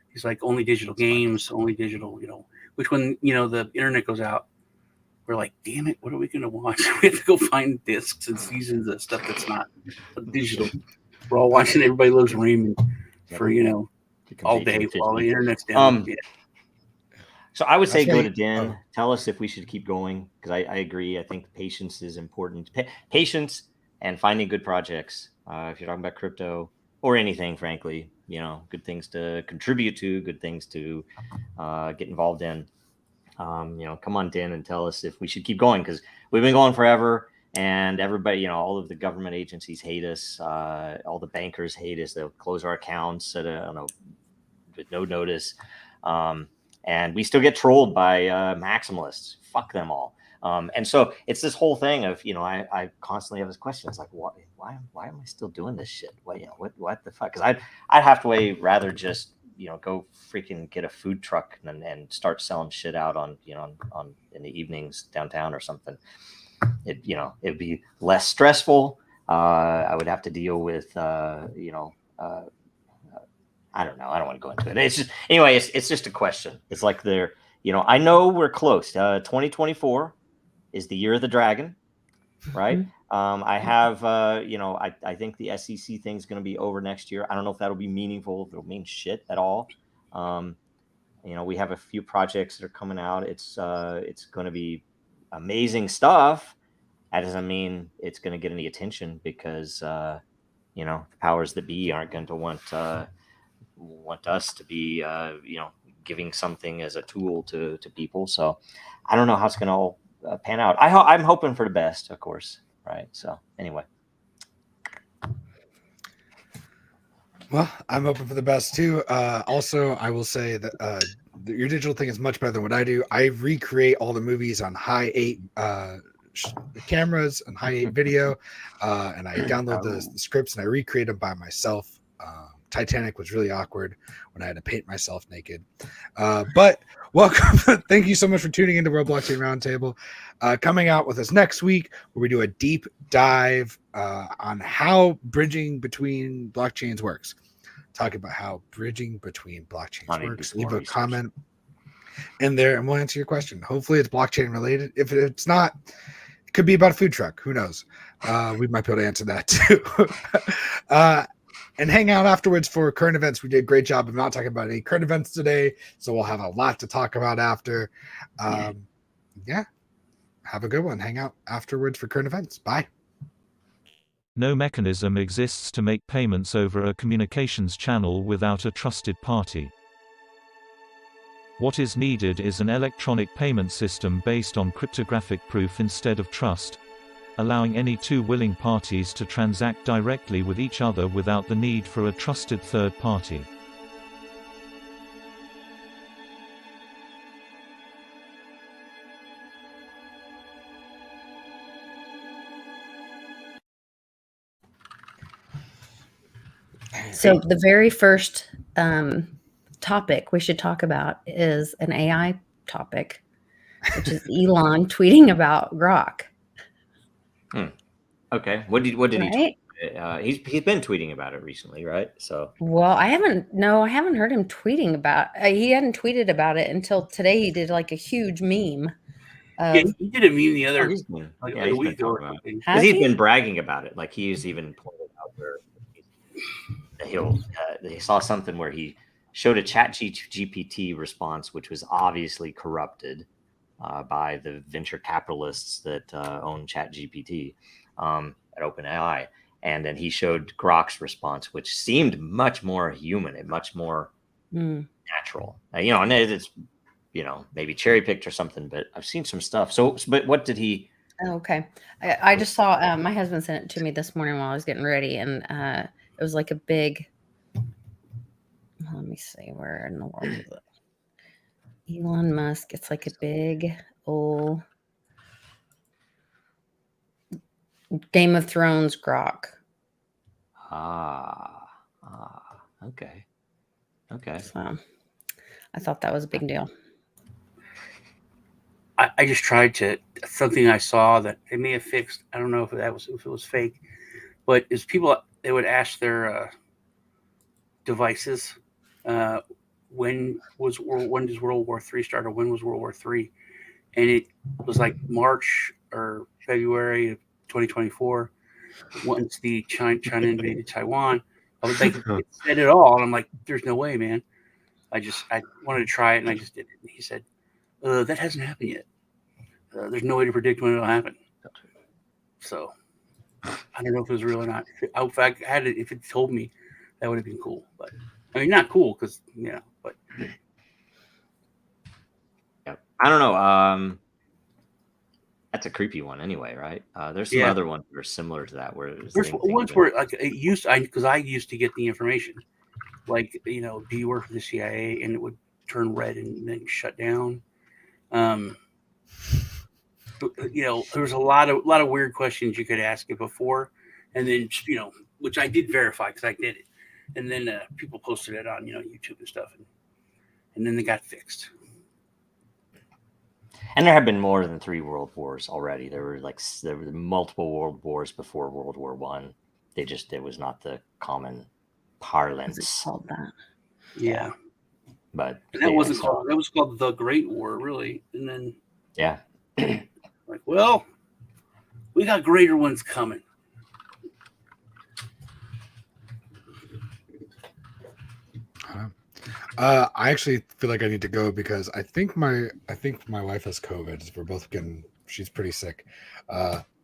He's like, only digital games, only digital. Which when the internet goes out, we're like, damn it, what are we going to watch? We have to go find discs and seasons of stuff that's not digital. We're all watching Everybody Loves Raymond for, all day while the internet's down. So I would say That's go why- to Dan. oh. Tell us if we should keep going, because I agree. I think patience is important. Patience and finding good projects. If you're talking about crypto or anything, frankly, good things to contribute to, good things to get involved in. Come on, Dan, and tell us if we should keep going, because we've been going forever, and everybody, all of the government agencies hate us. All the bankers hate us. They'll close our accounts with no notice. And we still get trolled by maximalists. Fuck them all. And so it's this whole thing of, I constantly have this question. It's like, why am I still doing this shit? What the fuck? Because I'd have to rather just, go freaking get a food truck and start selling shit out on in the evenings downtown or something. It'd be less stressful. I would have to deal with, I don't know. I don't want to go into it. It's just, anyway, it's just a question. It's like I know we're close. 2024 is the year of the dragon, right? I have, I think the SEC thing's going to be over next year. I don't know if that'll be meaningful, if it'll mean shit at all. We have a few projects that are coming out. It's going to be amazing stuff. That doesn't mean it's going to get any attention, because, the powers that be aren't going to want us to be, giving something as a tool to people. So I don't know how it's going to all pan out. I'm hoping for the best, of course. Right. So anyway. Well, I'm hoping for the best too. Also, I will say that your digital thing is much better than what I do. I recreate all the movies on high 8 cameras and high 8 video, and I download the scripts and I recreate them by myself. Titanic was really awkward when I had to paint myself naked. But welcome. Thank you so much for tuning into World Blockchain Roundtable. Coming out with us next week, where we do a deep dive on how bridging between blockchains works. Talking about how bridging between blockchains works. Leave a comment in there and we'll answer your question. Hopefully it's blockchain related. If it's not, it could be about a food truck. Who knows? We might be able to answer that too. And hang out afterwards for current events. We did a great job of not talking about any current events today, so we'll have a lot to talk about after. Yeah. Have a good one. Hang out afterwards for current events. Bye. No mechanism exists to make payments over a communications channel without a trusted party. What is needed is an electronic payment system based on cryptographic proof instead of trust, allowing any two willing parties to transact directly with each other without the need for a trusted third party. So the very first topic we should talk about is an AI topic, which is Elon tweeting about Grok. Okay. What did he Right? tweet? He's been tweeting about it recently, right? So Well, I haven't heard him tweeting about. He hadn't tweeted about it until today. He did like a huge meme. Yeah, he did a meme the other he's been a week talking ago. about it. Has Because he's he? been bragging about it. Like he's even pointed out where he saw something where he showed a chat GPT response, which was obviously corrupted by the venture capitalists that own chat GPT at OpenAI. And then he showed Grok's response, which seemed much more human and much more natural. And it's, maybe cherry picked or something, but I've seen some stuff. So, but what did he? Okay. I just saw, my husband sent it to me this morning while I was getting ready, and it was like a big, let me see, where in the world is it? Elon Musk. It's like a big old Game of Thrones Grok. Okay. So I thought that was a big deal. I just tried to, something I saw that they may have fixed. I don't know if it was fake, but is people, they would ask their devices, when does World War III start, or when was World War III? and it was like March or February of 2024. Once the China invaded Taiwan, I was like, it said it all, and I'm like, there's no way, man. I wanted to try it, and I just did it. And he said, that hasn't happened yet. There's no way to predict when it'll happen. So I don't know if it was real or not. If I had it, if it told me, that would have been cool. But I mean, not cool because but yeah, I don't know. That's a creepy one, anyway, right? There's some other ones that are similar to that. Where there's ones where like it used, because I used to get the information, like do you work for the CIA, and it would turn red and then shut down. There was a lot of weird questions you could ask it before, and then which I did verify because I did it, and then people posted it on YouTube and stuff, and then they got fixed. And there have been more than 3 world wars already. There were multiple world wars before World War One. It was not the common parlance. It's called that. Yeah. But that wasn't called. That was called the Great War, really. And then like, well, we got greater ones coming. I actually feel like I need to go because I think my wife has COVID. We're both she's pretty sick.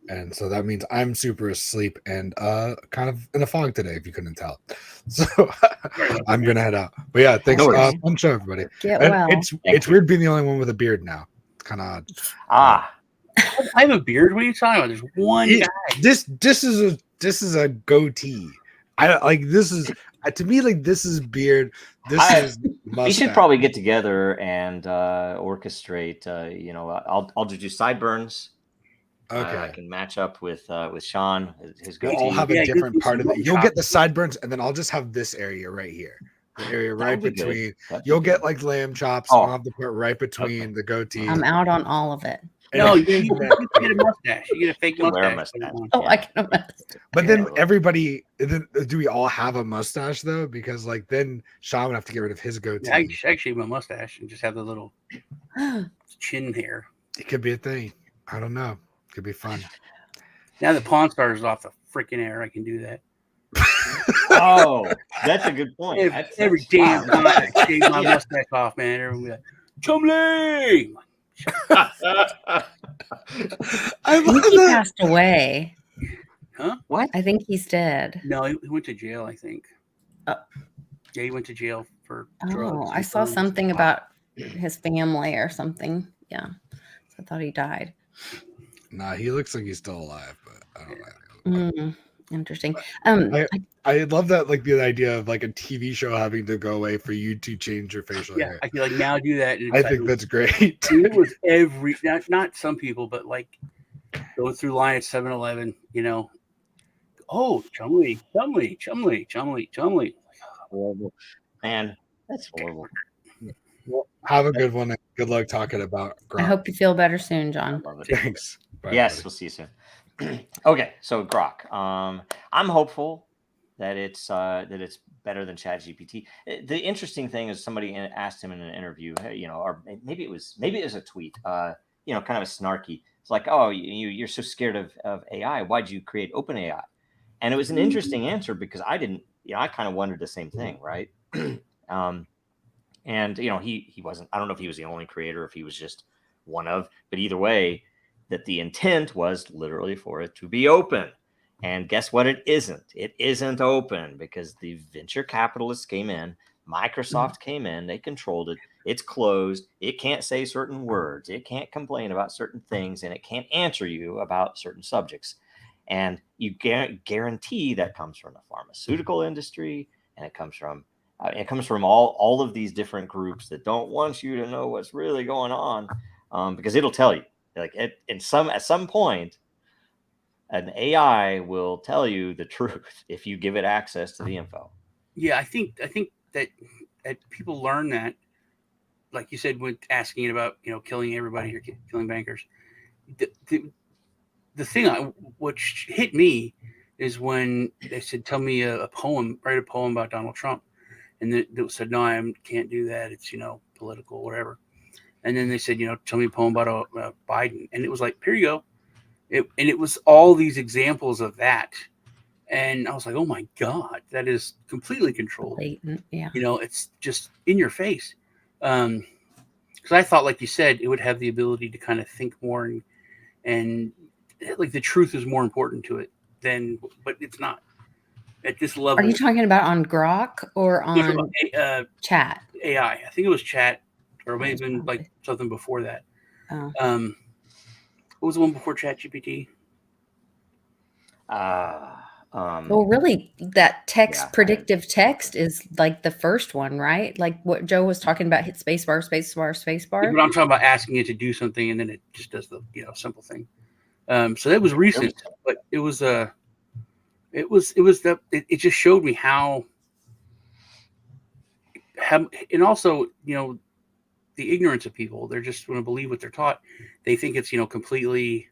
And so that means I'm super asleep and kind of in a fog today, if you couldn't tell. So I'm gonna head out. But yeah, thanks. Fun show, everybody. Get well. It's weird being the only one with a beard now. It's kind of odd. I have a beard. What are you talking about? There's one guy. This is a goatee. I like this is to me like this is beard. This is mustache. We should probably get together and orchestrate. I'll do sideburns. Okay, I can match up with Sean. His goatee. We'll all have a different part of it. You'll get the sideburns, and then I'll just have this area right here. The area right between. You'll get like lamb chops. I'll have the part right between the goatee. I'm out on all of it. No, you get a mustache. You get a fake mustache. I can imagine. But then do we all have a mustache though? Because like then Sean would have to get rid of his goatee. I actually have a mustache and just have the little chin hair. It could be a thing. I don't know. It could be fun. Now the Pawn Stars is off the freaking air. I can do that. Oh, that's a good point. Every damn time I shave my mustache off, man. Everyone be like, Chumley! I think he passed away. Huh? What? I think he's dead. No, he went to jail, I think. Yeah, he went to jail for drugs. I saw something about his family or something. Yeah. So I thought he died. Nah, he looks like he's still alive, but I don't know. Interesting. I love that, like the idea of like a TV show having to go away for you to change your facial hair. I feel like now do that. I think that's great. It was not some people, but like going through line at 7-Eleven, oh, Chumley. Horrible. Man, that's horrible. Well, have a good one. And good luck talking about Grok. I hope you feel better soon, John. Thanks. Bye, yes, buddy. We'll see you soon. Okay, so Grok. I'm hopeful that it's better than ChatGPT. The interesting thing is somebody asked him in an interview, or maybe it was a tweet, kind of a snarky. It's like, oh, you're so scared of AI. Why'd you create OpenAI? And it was an interesting answer because I didn't. I kind of wondered the same thing, right? And he wasn't. I don't know if he was the only creator, if he was just one of. But either way, that the intent was literally for it to be open. And guess what? It isn't. It isn't open because the venture capitalists came in. Microsoft came in. They controlled it. It's closed. It can't say certain words. It can't complain about certain things, and it can't answer you about certain subjects. And you guarantee that comes from the pharmaceutical industry, and it comes from all of these different groups that don't want you to know what's really going on, because it'll tell you. Like at some point, an AI will tell you the truth if you give it access to the info. Yeah, I think that people learn that, like you said, with asking about killing everybody or killing bankers. The thing which hit me is when they said, "Tell me a poem, write a poem about Donald Trump," and they said, "No, I can't do that. It's political, whatever." And then they said, tell me a poem about Biden. And it was like, here you go. It was all these examples of that. And I was like, oh my God, that is completely controlled. Blatant, yeah. It's just in your face. Because I thought, like you said, it would have the ability to kind of think more and like the truth is more important to it but it's not at this level. Are you talking about on Grok or on chat? AI. I think it was chat, or maybe even like something before that. Oh. What was the one before Chat GPT? Well, really, that predictive text is like the first one, right? Like what Joe was talking about, hit spacebar, spacebar, spacebar. Yeah, but I'm talking about asking it to do something, and then it just does the simple thing. So that was recent, but it just showed me how, and also the ignorance of people. They're just going to believe what they're taught. They think it's completely.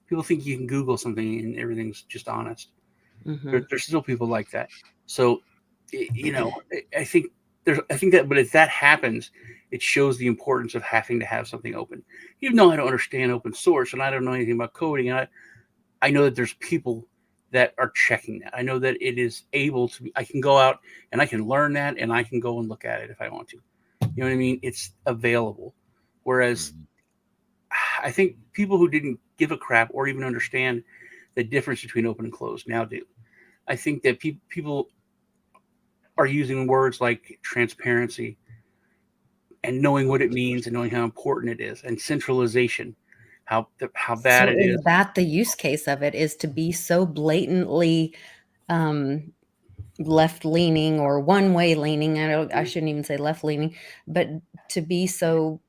People think you can Google something and everything's just honest. Mm-hmm. There's still people like that. So, I think that, but if that happens, it shows the importance of having to have something open. Even though I don't understand open source and I don't know anything about coding, and I know that there's people that are checking that. I know that it is able to be, I can go out and I can learn that and I can go and look at it if I want to. You know what I mean? It's available. Whereas I think people who didn't give a crap or even understand the difference between open and closed now do. I think that people are using words like transparency and knowing what it means and knowing how important it is, and centralization, how bad it is. Is that the use case of it, is to be so blatantly left leaning or one way leaning? I shouldn't even say left leaning, but to be so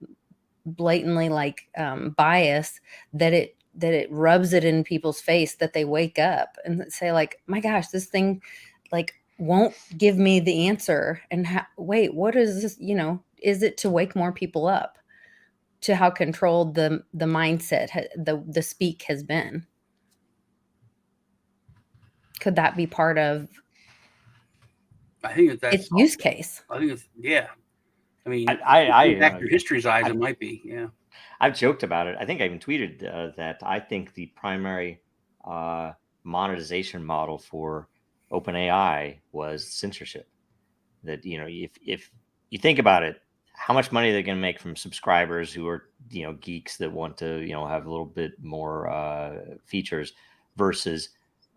blatantly like biased that it rubs it in people's face, that they wake up and say like, my gosh, this thing like won't give me the answer. And wait, what is this? Is it to wake more people up to how controlled the mindset, the speak has been? Could that be part of I think that's its use case? I think it's, yeah. I mean, I back through history's eyes, it might be, yeah. I've joked about it. I think I even tweeted that I think the primary monetization model for OpenAI was censorship. That if you think about it, how much money they're going to make from subscribers who are geeks that want to have a little bit more features versus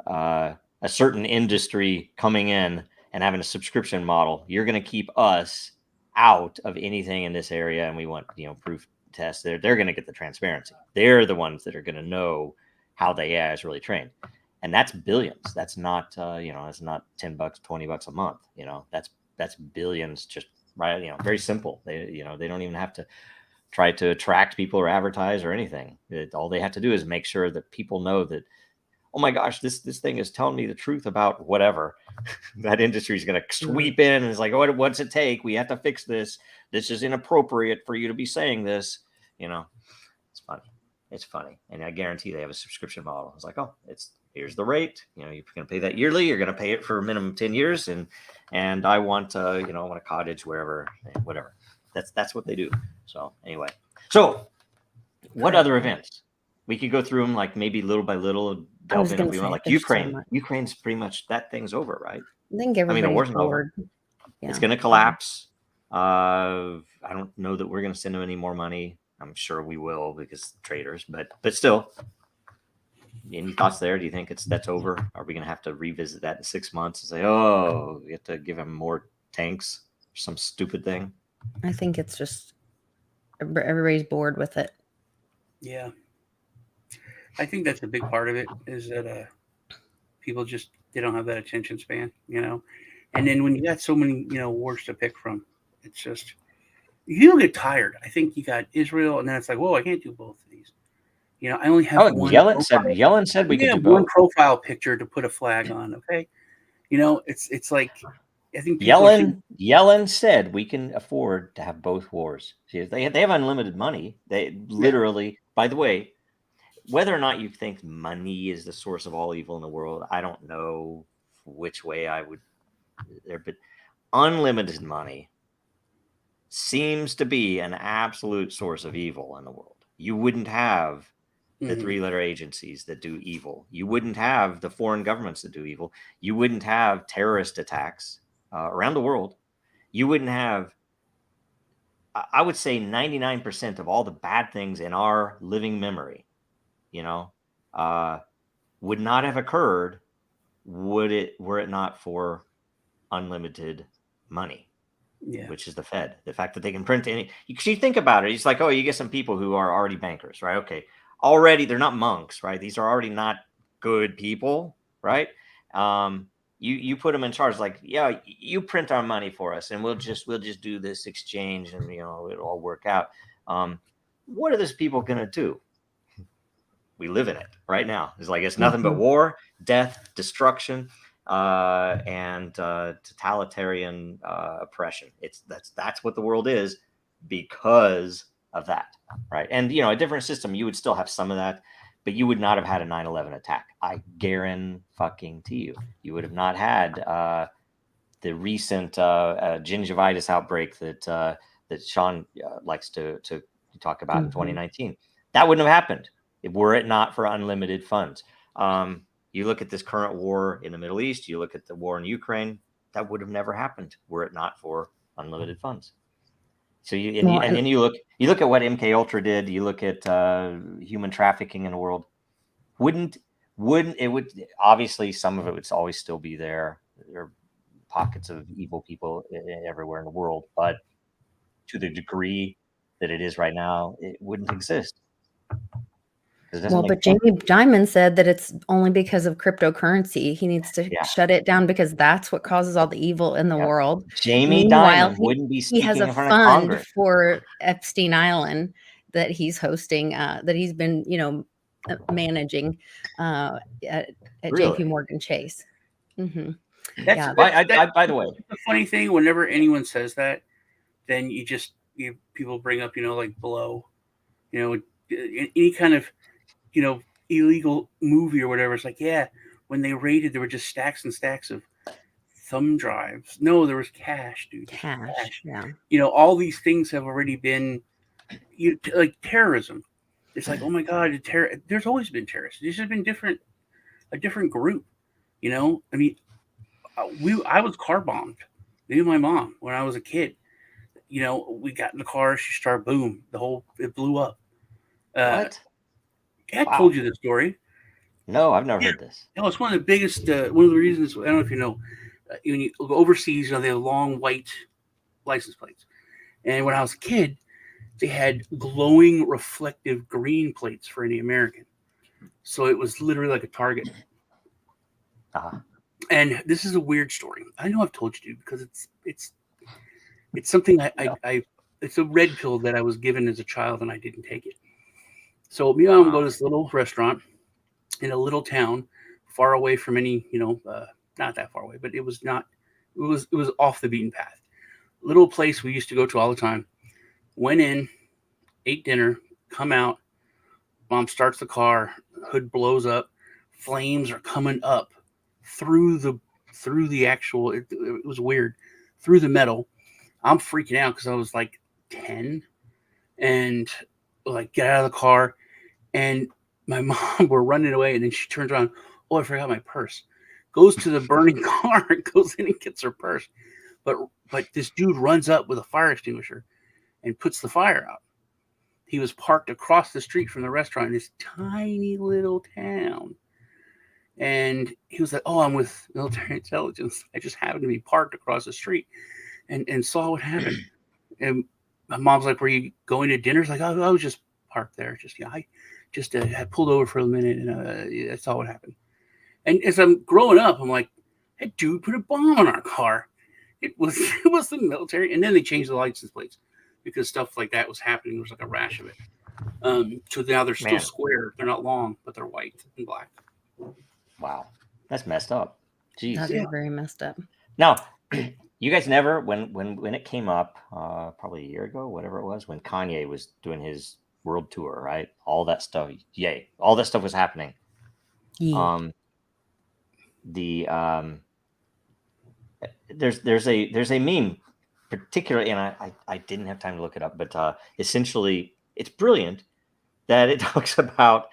a certain industry coming in and having a subscription model. You're going to keep us out of anything in this area, and we want proof tests. They're going to get the transparency. They're the ones that are going to know how the AI is really trained, and that's billions. That's not it's not $10, $20 a month. That's billions, just right. Very simple. They don't even have to try to attract people or advertise or anything. All they have to do is make sure that people know that, oh my gosh, this thing is telling me the truth about whatever. That industry is going to sweep in and it's like, oh, what's it take? We have to fix this. This is inappropriate for you to be saying this. It's funny. It's funny. And I guarantee they have a subscription model. It's like, oh, here's the rate. You're going to pay that yearly. You're going to pay it for a minimum 10 years. And I want, I want a cottage wherever, whatever. That's what they do. So anyway, what other events? We could go through them, like maybe little by little, delve in if we want. Like Ukraine. So Ukraine's pretty much, that thing's over, right? I think everybody's the war's bored. Over. Yeah. It's going to collapse. I don't know that we're going to send them any more money. I'm sure we will because traders, but still. Any thoughts there? Do you think that's over? Are we going to have to revisit that in 6 months and say, oh, we have to give them more tanks or some stupid thing? I think it's just everybody's bored with it. Yeah. I think that's a big part of it, is that people just, they don't have that attention span, and then when you got so many, wars to pick from, it's just, you don't get tired. I think you got Israel, and then it's like, whoa, I can't do both of these. I only have one. Yellen said we could do both. One profile picture to put a flag on. Okay. It's like, I think Yellen said we can afford to have both wars. See, they have unlimited money. They literally, by the way, whether or not you think money is the source of all evil in the world, I don't know which way I would there, but unlimited money seems to be an absolute source of evil in the world. You wouldn't have the Mhm. three-letter agencies that do evil. You wouldn't have the foreign governments that do evil. You wouldn't have terrorist attacks around the world. You wouldn't have, I would say, 99% of all the bad things in our living memory, you know, would not have occurred were it not for unlimited money, Yeah. which is the Fed. The fact that they can print any, because you think about it, it's like, oh, you get some people who are already bankers, right? Okay, already they're not monks, right? These are already not good people, right? You put them in charge, like, yeah, you print our money for us, and we'll just do this exchange, and it'll all work out. What are those people gonna do? We live in it right now. It's like it's nothing but war, death, destruction, and totalitarian oppression. That's what the world is because of that, right? And a different system, you would still have some of that, but you would not have had a 9/11 attack. I guarantee you, you would have not had the recent gingivitis outbreak that Sean likes to talk about in 2019. That wouldn't have happened were it not for unlimited funds. You look at this current war in the Middle East, you look at the war in Ukraine, that would have never happened were it not for unlimited funds. So you look at what MK Ultra did, you look at human trafficking in the world. Wouldn't it would obviously some of it would always still be there. There are pockets of evil people everywhere in the world, but to the degree that it is right now, it wouldn't exist. Well, but Jamie Dimon said that it's only because of cryptocurrency. He needs to shut it down because that's what causes all the evil in the world. Jamie Meanwhile, Dimon wouldn't be he has speaking a in front of fund Congress. for Epstein Island that he's hosting, that he's been, managing at Really? JP Morgan Chase. Mm-hmm. By the way, the funny thing, whenever anyone says that, then people bring up, like Blow, any kind of, illegal movie or whatever. It's like, yeah, when they raided, there were just stacks and stacks of thumb drives. No, there was cash, dude. Cash. Yeah. All these things have already been, like terrorism. It's like, oh my God, there's always been terrorists. There's just been a different group. I mean, I was car bombed. Me and my mom when I was a kid. We got in the car. She started, boom, it blew up. What? I told you this story. No, I've never heard this. No, it's one of the biggest. One of the reasons, I don't know if you know, when you go overseas, they have long white license plates. And when I was a kid, they had glowing, reflective green plates for any American. So it was literally like a target. Uh-huh. And this is a weird story. I know I've told you because it's something it's a red pill that I was given as a child and I didn't take it. So me and my mom go to this little restaurant in a little town, far away from any, not that far away, but it was off the beaten path. Little place we used to go to all the time. Went in, ate dinner, come out. Mom starts the car, hood blows up, flames are coming up through the actual. It was weird, through the metal. I'm freaking out because I was like 10, and like get out of the car, and my mom were running away, and then she turns around. Oh, I forgot my purse. Goes to the burning car, goes in and gets her purse. But this dude runs up with a fire extinguisher and puts the fire out. He was parked across the street from the restaurant in this tiny little town. And he was like, oh, I'm with military intelligence. I just happened to be parked across the street and saw what happened. And my mom's like, were you going to dinner? It's like, oh, I was just parked there. I just had pulled over for a minute and that's all what happened. And as I'm growing up, I'm like, that dude put a bomb on our car. It was the military. And then they changed the license plates because stuff like that was happening. There was like a rash of it. So now they're still square. They're not long, but they're white and black. Wow. That's messed up. Jeez. That is very messed up. Now, you guys never, when it came up, probably a year ago, whatever it was, when Kanye was doing his world tour, right? All that stuff, all that stuff was happening. Yeah. There's a meme particularly, and I didn't have time to look it up, but essentially, it's brilliant that it talks about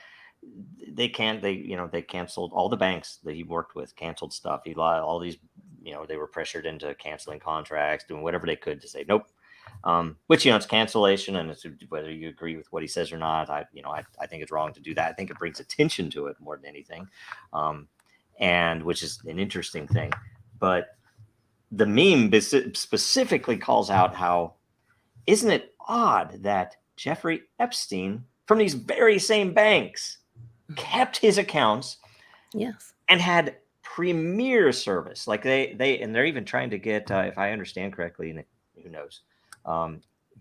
they canceled all the banks that he worked with, canceled stuff. He all these, they were pressured into canceling contracts, doing whatever they could to say nope. Which it's cancellation, and it's whether you agree with what he says or not. I think it's wrong to do that. I think it brings attention to it more than anything, and which is an interesting thing. But the meme specifically calls out how, isn't it odd that Jeffrey Epstein from these very same banks kept his accounts, yes, and had premier service. Like they're even trying to get, if I understand correctly, and who knows,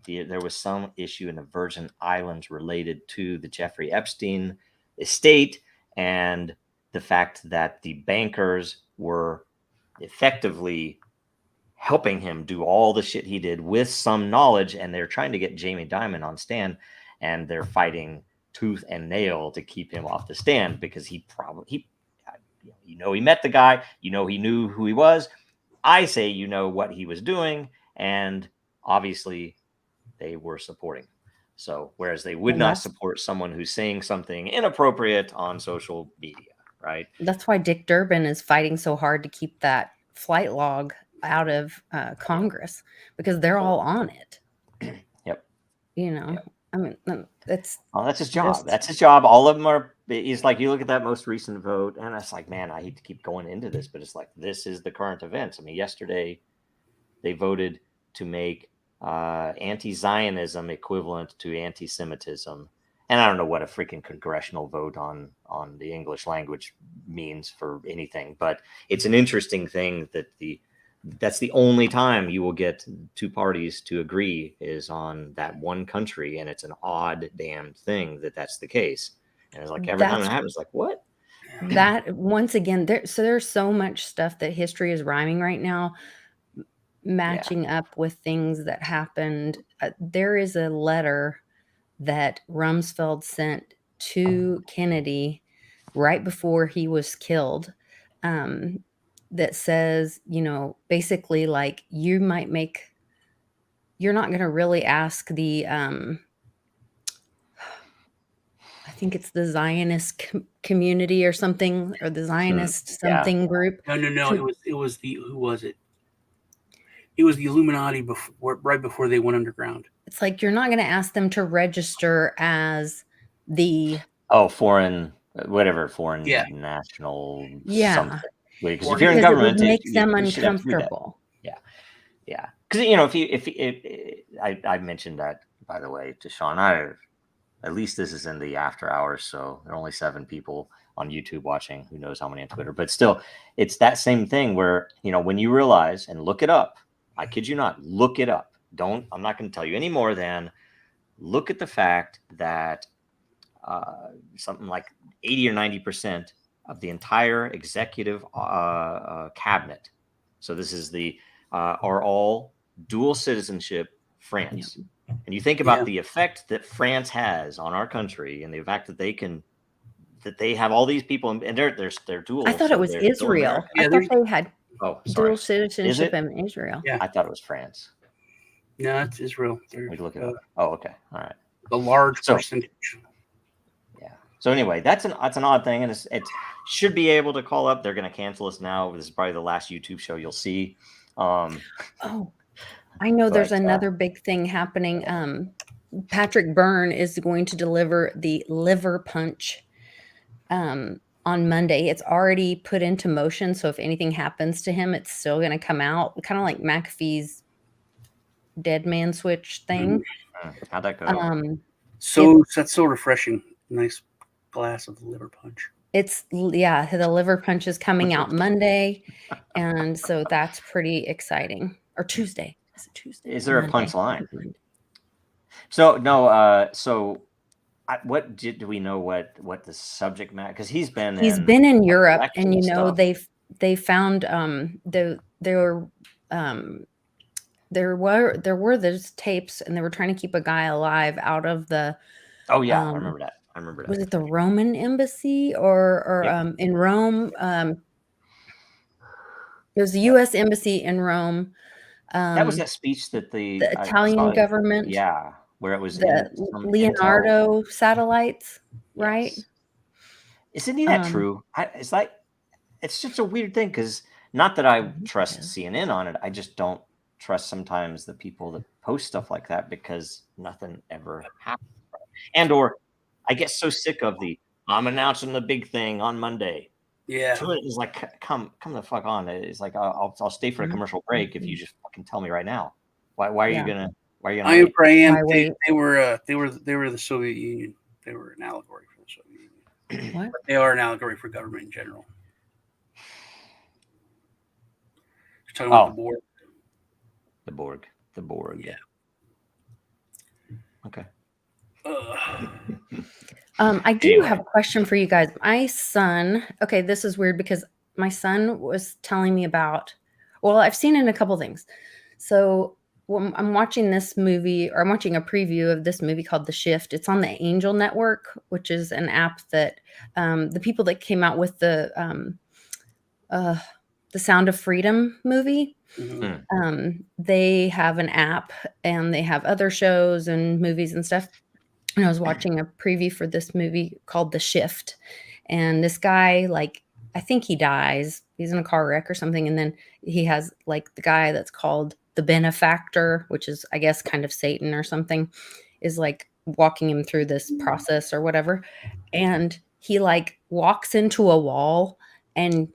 there was some issue in the Virgin Islands related to the Jeffrey Epstein estate and the fact that the bankers were effectively helping him do all the shit he did with some knowledge, and they're trying to get Jamie Dimon on stand, and they're fighting tooth and nail to keep him off the stand because he met the guy, he knew who he was. I say what he was doing, and obviously they were supporting. So whereas they would not support someone who's saying something inappropriate on social media, right? That's why Dick Durbin is fighting so hard to keep that flight log out of Congress, because they're all on it. Yep. Yep. I mean, that's his job. That's his job. All of them are. He's like, you look at that most recent vote, and it's like, man, I hate to keep going into this, but it's like, this is the current events. I mean, yesterday they voted to make anti-Zionism equivalent to anti-Semitism. And I don't know what a freaking congressional vote on the English language means for anything, but it's an interesting thing that that's the only time you will get two parties to agree is on that one country. And it's an odd damn thing that's the case. And it's like every time it happens, like, what? That once again, there's so much stuff that history is rhyming right now, matching up with things that happened. There is a letter that Rumsfeld sent to Kennedy right before he was killed, that says, basically like, you're not going to really ask the, I think it's the Zionist community or something, or the Zionist something group. No. It was who was it? It was the Illuminati right before they went underground. It's like, you're not going to ask them to register as the foreign national something. Because if you're in government, it makes them uncomfortable. Yeah. Because if I mentioned that, by the way, to Sean. At least this is in the after hours, so there are only 7 people on YouTube watching. Who knows how many on Twitter? But still, it's that same thing where when you realize, and look it up. I kid you not, look it up. I'm not going to tell you any more than look at the fact that something like 80 or 90% of the entire executive cabinet, so this is are all dual citizenship France. And you think about the effect that France has on our country, and the fact that they have all these people, and they're dual. I thought it was Israel. I thought they had dual citizenship in Israel. Yeah, I thought it was France. No, it's Israel. We look it up. Oh, okay, all right. The large percentage. Yeah. So anyway, that's an odd thing, and it should be able to call up. They're going to cancel us now. This is probably the last YouTube show you'll see. I know there's another big thing happening. Patrick Byrne is going to deliver the liver punch on Monday. It's already put into motion, so if anything happens to him, it's still going to come out, kind of like McAfee's dead man switch thing. How'd that go? That's so refreshing. Nice glass of liver punch. The liver punch is coming out Monday, and so that's pretty exciting. Or Tuesday. Is it Tuesday? Is there a punchline? So no. What do we know? What the subject matter? Because he's been in Europe, and they found there were those tapes, and they were trying to keep a guy alive out of the. Oh yeah, I remember that. Was it the Roman embassy or in Rome? It was the U.S. embassy in Rome. That was that speech that the I Italian saw it. government, Yeah, where it was the some intel. Leonardo satellites, right? Yes. Isn't that Um, true? It's like it's just a weird thing because not that I trust is. CNN on it, I just don't trust sometimes the people that post stuff like that because nothing ever happens. And or I get so sick of the I'm announcing the big thing on Monday. Yeah. To it is like come the fuck on. It's like I'll stay for a commercial break if you just fucking tell me right now. Why are you gonna I am wait? praying. Why wait? They were the Soviet Union. They were an allegory for the Soviet Union. What? But they are an allegory for government in general. You're talking about the board. The Borg. Yeah. Okay. I do Anyway. have a question for you guys. My son, okay, this is weird because my son was telling me about, well, I've seen in a couple things. So when I'm watching this movie, or I'm watching a preview of this movie called The Shift. It's on the Angel Network, which is an app that the people that came out with the Sound of Freedom movie, they have an app and they have other shows and movies and stuff. And I was watching a preview for this movie called The Shift. And this guy, like, I think he dies. He's in a car wreck or something. And then he has like the guy that's called the benefactor, which is, I guess, kind of Satan or something, is like walking him through this process or whatever. And he like walks into a wall and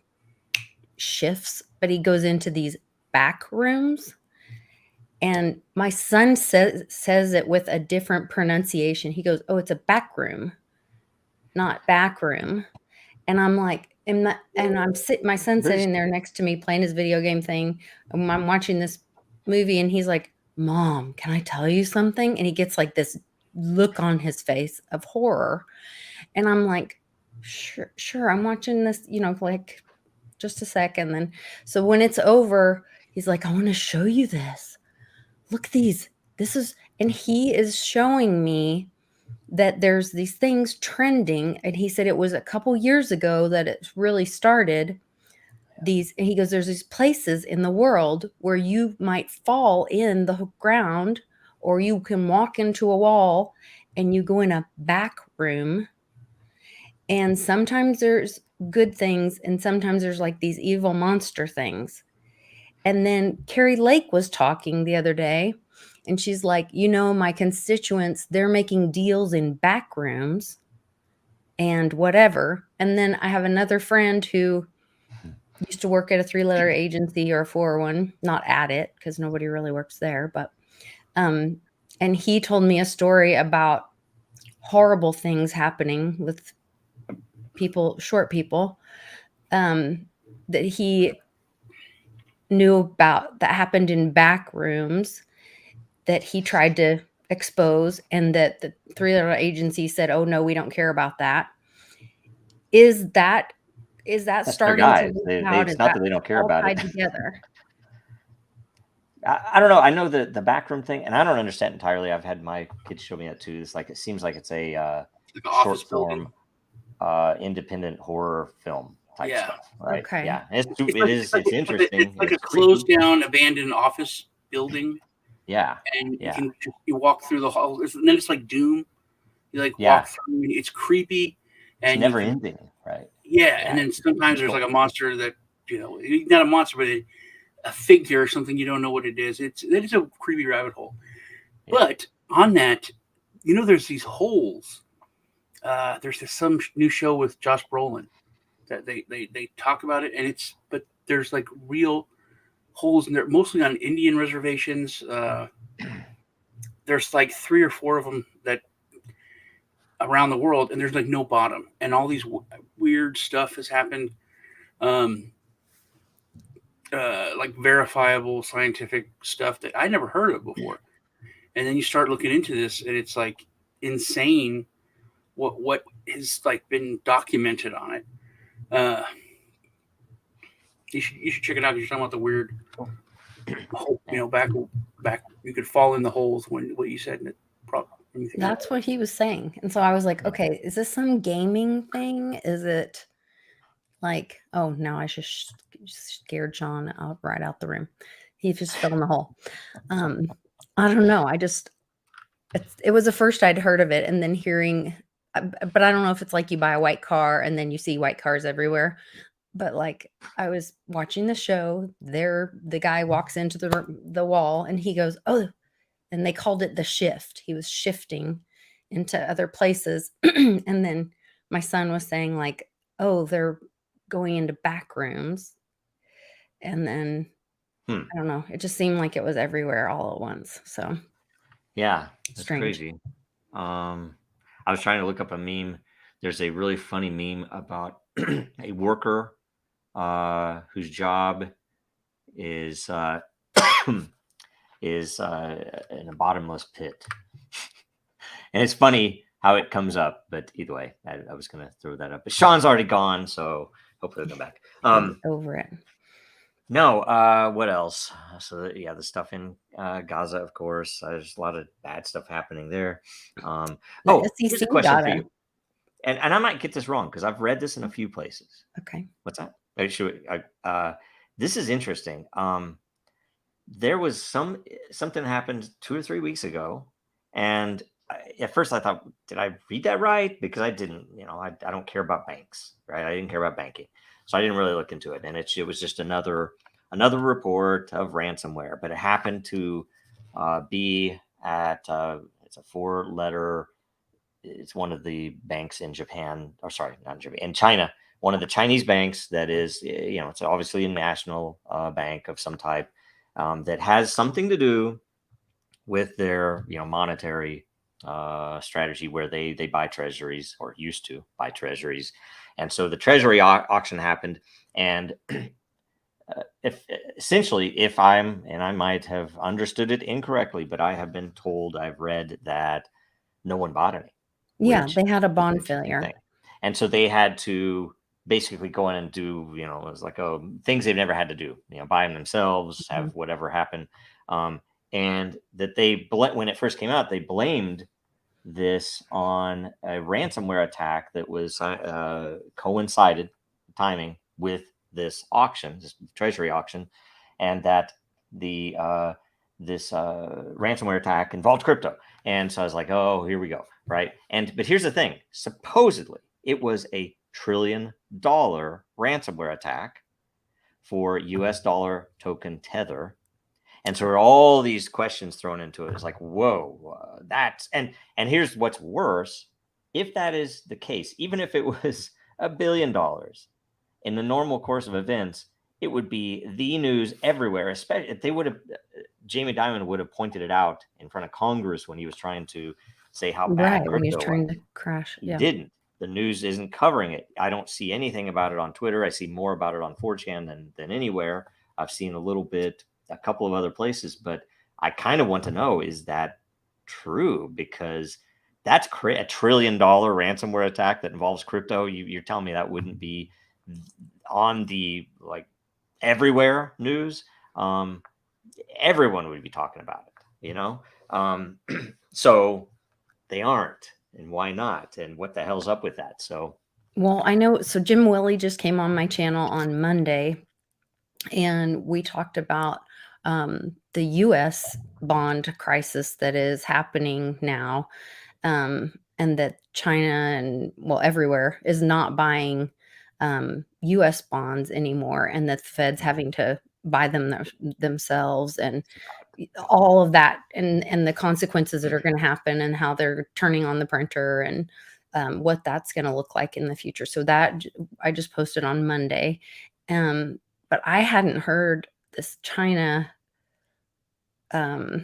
shifts, but he goes into these back rooms. And my son says it with a different pronunciation. He goes, "Oh, it's a back room, not back room." And I'm like, my son's sitting there next to me playing his video game thing. And I'm watching this movie and he's like, "Mom, can I tell you something?" And he gets like this look on his face of horror. And I'm like, sure, I'm watching this, like just a second. Then, so when it's over, he's like, "I want to show you this. Look, and he is showing me that there's these things trending. And he said it was a couple years ago that it really started and he goes, there's these places in the world where you might fall in the ground or you can walk into a wall and you go in a back room. And sometimes there's good things. And sometimes there's like these evil monster things. And then Carrie Lake was talking the other day. And she's like, my constituents, they're making deals in back rooms and whatever. And then I have another friend who used to work at a 3-letter agency or a 401, not at it because nobody really works there. But, and he told me a story about horrible things happening with short people, that he knew about that happened in back rooms that he tried to expose, and that the 3-letter agency said, "Oh no, we don't care about that." Is that That's starting their guys. to out? It's not that they don't care about it. Together? I don't know. I know the backroom thing, and I don't understand entirely. I've had my kids show me that too. It's like it seems like it's a short form, independent horror film type stuff, right? Okay. Yeah, it's interesting. It's like a closed down, abandoned office building. Yeah, and you walk through the hall, and then it's like Doom. You like walk through, and it's creepy, and it's never ending, right? Yeah, and then sometimes there's like a monster that not a monster, but a figure or something you don't know what it is. It's a creepy rabbit hole. Yeah. But on that, there's these holes. There's some new show with Josh Brolin that they talk about it, and but there's like real holes in there, mostly on Indian reservations. There's like 3 or 4 of them that around the world, and there's like no bottom, and all these weird stuff has happened. Like verifiable scientific stuff that I never heard of before. And then you start looking into this, and it's like insane what has like been documented on it. You should check it out. You're talking about the weird, back you could fall in the holes when what you said. That's what he was saying. And so I was like, okay, is this some gaming thing? Is it like, oh, now I just scared Sean right out the room. He just fell in the hole. I don't know. It was the first I'd heard of it, and then hearing, but I don't know if it's like you buy a white car and then you see white cars everywhere. But like I was watching the show, the guy walks into the wall and he goes, "Oh," and they called it the shift. He was shifting into other places, and then my son was saying like, "Oh, they're going into back rooms," and then I don't know. It just seemed like it was everywhere all at once. So Yeah, that's strange. crazy. I was trying to look up a meme. There's a really funny meme about a worker whose job is is in a bottomless pit, and it's funny how it comes up. But either way, I was going to throw that up. But Sean's already gone, so hopefully he'll come back. He's over it. No, what else? So yeah, the stuff in Gaza, of course. There's a lot of bad stuff happening there. Here's a SEC question for data. you, and I might get this wrong because I've read this in a few places. Okay. What's that? This is interesting. There was something happened 2 or 3 weeks ago, and at first I thought, did I read that right? Because I didn't. I don't care about banks, right? I didn't care about banking. So I didn't really look into it, and it was just another report of ransomware. But it happened to be at it's a 4-letter. It's one of the banks in Japan, or sorry, not in Japan, in China. One of the Chinese banks that is, it's obviously a national bank of some type that has something to do with their monetary strategy, where they buy treasuries, or used to buy treasuries. And so the treasury auction happened, and if I might have understood it incorrectly, but I have been told, I've read that no one bought any. Yeah, they had a bond failure. Thing. And so they had to basically go in and do, it was like, things they've never had to do, buy them themselves, have whatever happen. And that when it first came out, they blamed this on a ransomware attack that was coincided timing with this auction, this treasury auction, and that this ransomware attack involved crypto. And so I was like, oh, here we go, right? But here's the thing: supposedly it was a $1 trillion ransomware attack for US dollar token Tether. And so there are all these questions thrown into it. It's like, whoa, that's and here's what's worse: if that is the case, even if it was $1 billion, in the normal course of events, it would be the news everywhere. Especially if they would have, Jamie Dimon would have pointed it out in front of Congress when he was trying to say how bad when he was crypto trying was. to crash. He didn't. The news isn't covering it. I don't see anything about it on Twitter. I see more about it on 4chan than anywhere. I've seen a couple of other places, but I kind of want to know, is that true? Because that's a $1 trillion ransomware attack that involves crypto. You're telling me that wouldn't be on the everywhere news? Everyone would be talking about it, so they aren't. And why not? And what the hell's up with that? So, well, I know. So Jim Willie just came on my channel on Monday, and we talked about the U.S. bond crisis that is happening now, and that China and everywhere is not buying U.S. bonds anymore, and that the Fed's having to buy them themselves, and all of that, and the consequences that are going to happen, and how they're turning on the printer, and what that's going to look like in the future. So that I just posted on Monday, but I hadn't heard this China. I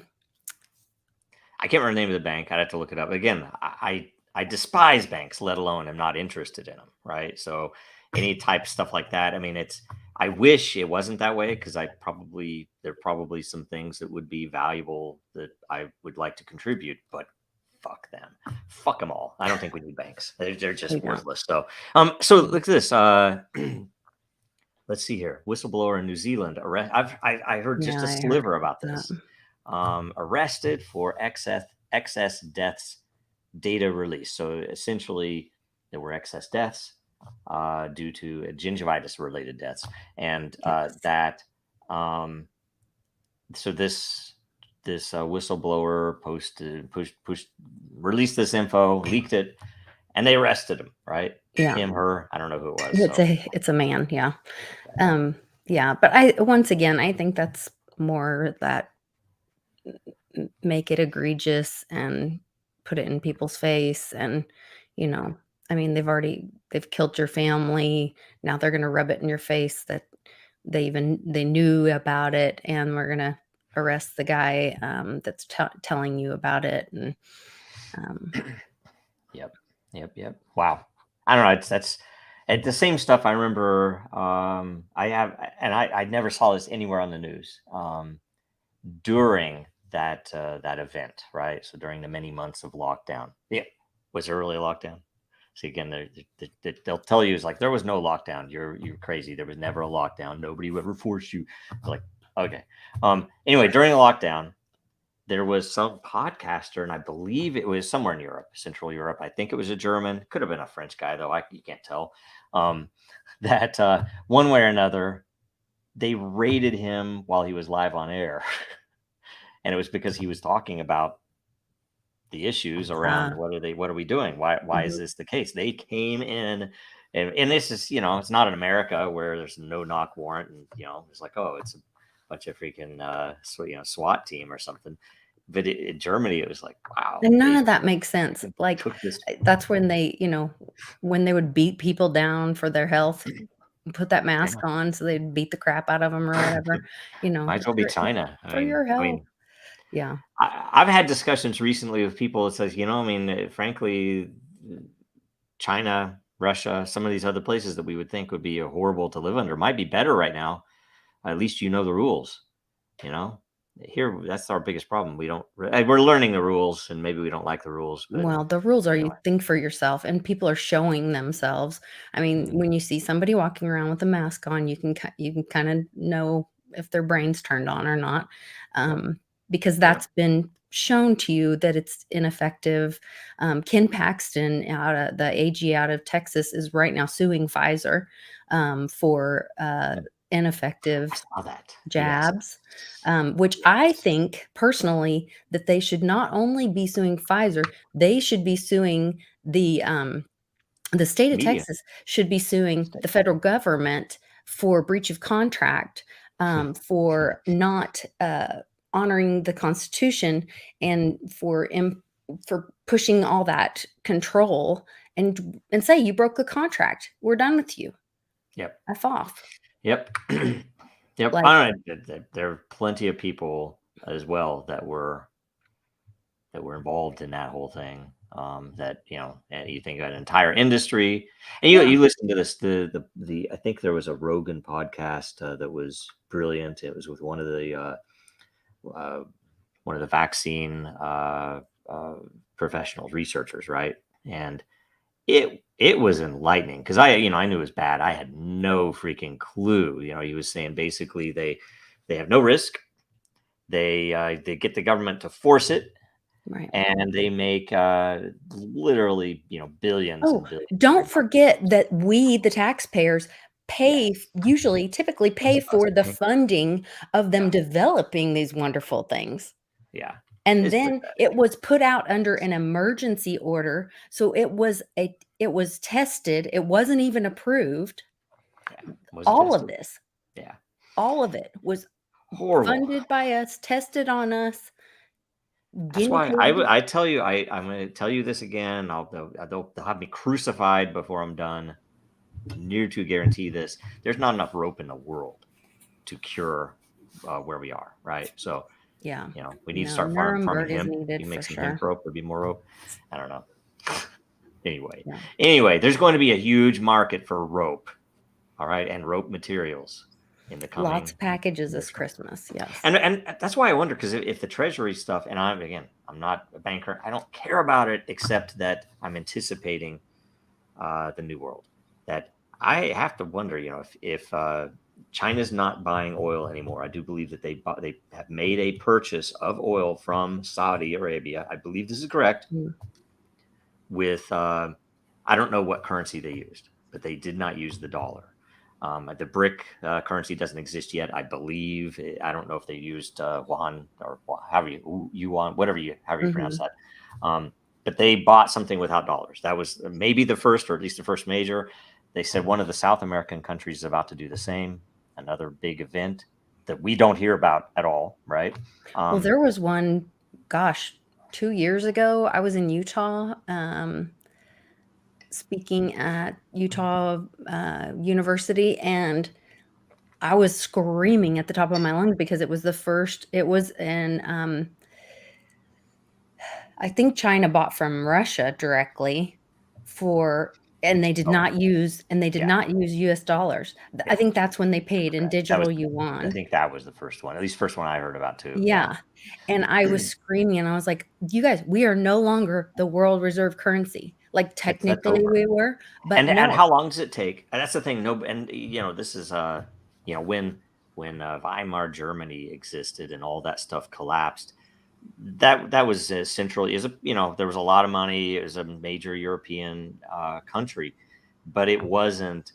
can't remember the name of the bank. I'd have to look it up again. I despise banks, let alone I'm not interested in them. Right. So any type of stuff like that. I mean, I wish it wasn't that way, because there are probably some things that would be valuable that I would like to contribute, but fuck them. Fuck them all. I don't think we need banks. They're just worthless. So, so look at this. Let's see here. Whistleblower in New Zealand. I heard just a sliver about this. Arrested for excess deaths data release. So essentially, there were excess deaths due to gingivitis related deaths, and that so this whistleblower released this info, leaked it, and they arrested him, right? Yeah. Him, her, I don't know who it was. It's a man. Yeah. Yeah. But once again, I think that's more that make it egregious and put it in people's face. And, I mean, they've killed your family. Now they're going to rub it in your face that they knew about it, and we're going to arrest the guy that's telling you about it. And Yep. Wow. I don't know. That's the same stuff. I remember. I never saw this anywhere on the news during that event, right? So during the many months of lockdown. Yeah, was there really a lockdown? See, again, they'll tell you it's like there was no lockdown. You're crazy. There was never a lockdown. Nobody would ever force you. Like, okay. Anyway, during the lockdown, there was some podcaster, and I believe it was somewhere in Europe, Central Europe. I think it was a German. Could have been a French guy, though. You can't tell. That one way or another, they raided him while he was live on air. And it was because he was talking about the issues around what are we doing? Why is this the case? They came in, and this is, it's not in America where there's no knock warrant, and it's like, oh, it's a bunch of freaking SWAT team or something. But in Germany, it was like, wow. And none of that makes sense. Like, took this. That's when they, when they would beat people down for their health, put that mask on so they'd beat the crap out of them or whatever. Might as well be China. For your health. Yeah. I've had discussions recently with people that says, frankly, China, Russia, some of these other places that we would think would be horrible to live under might be better right now. At least the rules, Here, that's our biggest problem. We're learning the rules, and maybe we don't like the rules. But well, the rules are you think for yourself, and people are showing themselves. I mean, when you see somebody walking around with a mask on, you can kind of know if their brain's turned on or not, because that's been shown to you that it's ineffective. Ken Paxton, the AG out of Texas, is right now suing Pfizer for ineffective jabs, which I think personally that they should not only be suing Pfizer, they should be suing the state of Texas should be suing the federal government for breach of contract, for not honoring the Constitution, and for pushing all that control, and say you broke the contract. We're done with you. Yep. F off. Yep. Yep. I don't know. There are plenty of people as well that were involved in that whole thing. And you think of an entire industry, and you listen to this. I think there was a Rogan podcast that was brilliant. It was with one of the vaccine professionals, researchers, right? And it was enlightening because I knew it was bad. I had no freaking clue. He was saying basically they have no risk. They get the government to force it, right? And they make literally billions. Oh, and billions. Don't forget that we, the taxpayers, typically pay for the funding of them developing these wonderful things. Yeah. And then it was put out under an emergency order. So it was tested. It wasn't even approved. All of this. Yeah. All of it was horrible. Funded by us, tested on us. That's why I tell you, I'm going to tell you this again. They'll have me crucified before I'm done. Near to guarantee this. There's not enough rope in the world to cure where we are. Right. So, yeah, we need to start farming hemp. You make some hemp rope, there'd be more rope. I don't know. Anyway, there's going to be a huge market for rope. All right. And rope materials in the coming. Lots of packages this Christmas. Yes. And that's why I wonder, because if the Treasury stuff, and I'm not a banker, I don't care about it, except that I'm anticipating the new world. That I have to wonder, if China's not buying oil anymore. I do believe that they have made a purchase of oil from Saudi Arabia. I believe this is correct. With I don't know what currency they used, but they did not use the dollar. The BRIC currency doesn't exist yet, I believe. I don't know if they used yuan or however you pronounce that. But they bought something without dollars. That was maybe the first, or at least the first major. They said one of the South American countries is about to do the same. Another big event that we don't hear about at all, right? Well, there was one, gosh, 2 years ago. I was in Utah, speaking at Utah University, and I was screaming at the top of my lungs because it was the first. It was in, I think China bought from Russia directly and they did not use US dollars. I think that's when they paid in digital yuan. I think that was the first one, at least first one I heard about too. Yeah. And I was screaming, and I was like, you guys, we are no longer the world reserve currency. Like, technically we were, but and how long does it take? And that's the thing. And this is when Weimar Germany existed and all that stuff collapsed, that was central. There was a lot of money. It was a major European country, but it wasn't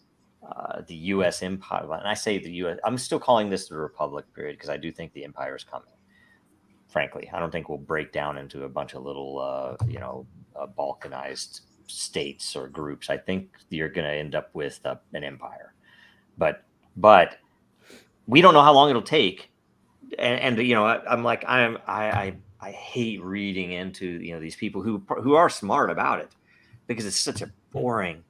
the U.S. empire. And I say the U.S. I'm still calling this the Republic period because I do think the empire is coming. Frankly, I don't think we'll break down into a bunch of little, balkanized states or groups. I think you're going to end up with an empire, but we don't know how long it'll take. And I'm like, I hate reading into these people who are smart about it, because it's such a boring,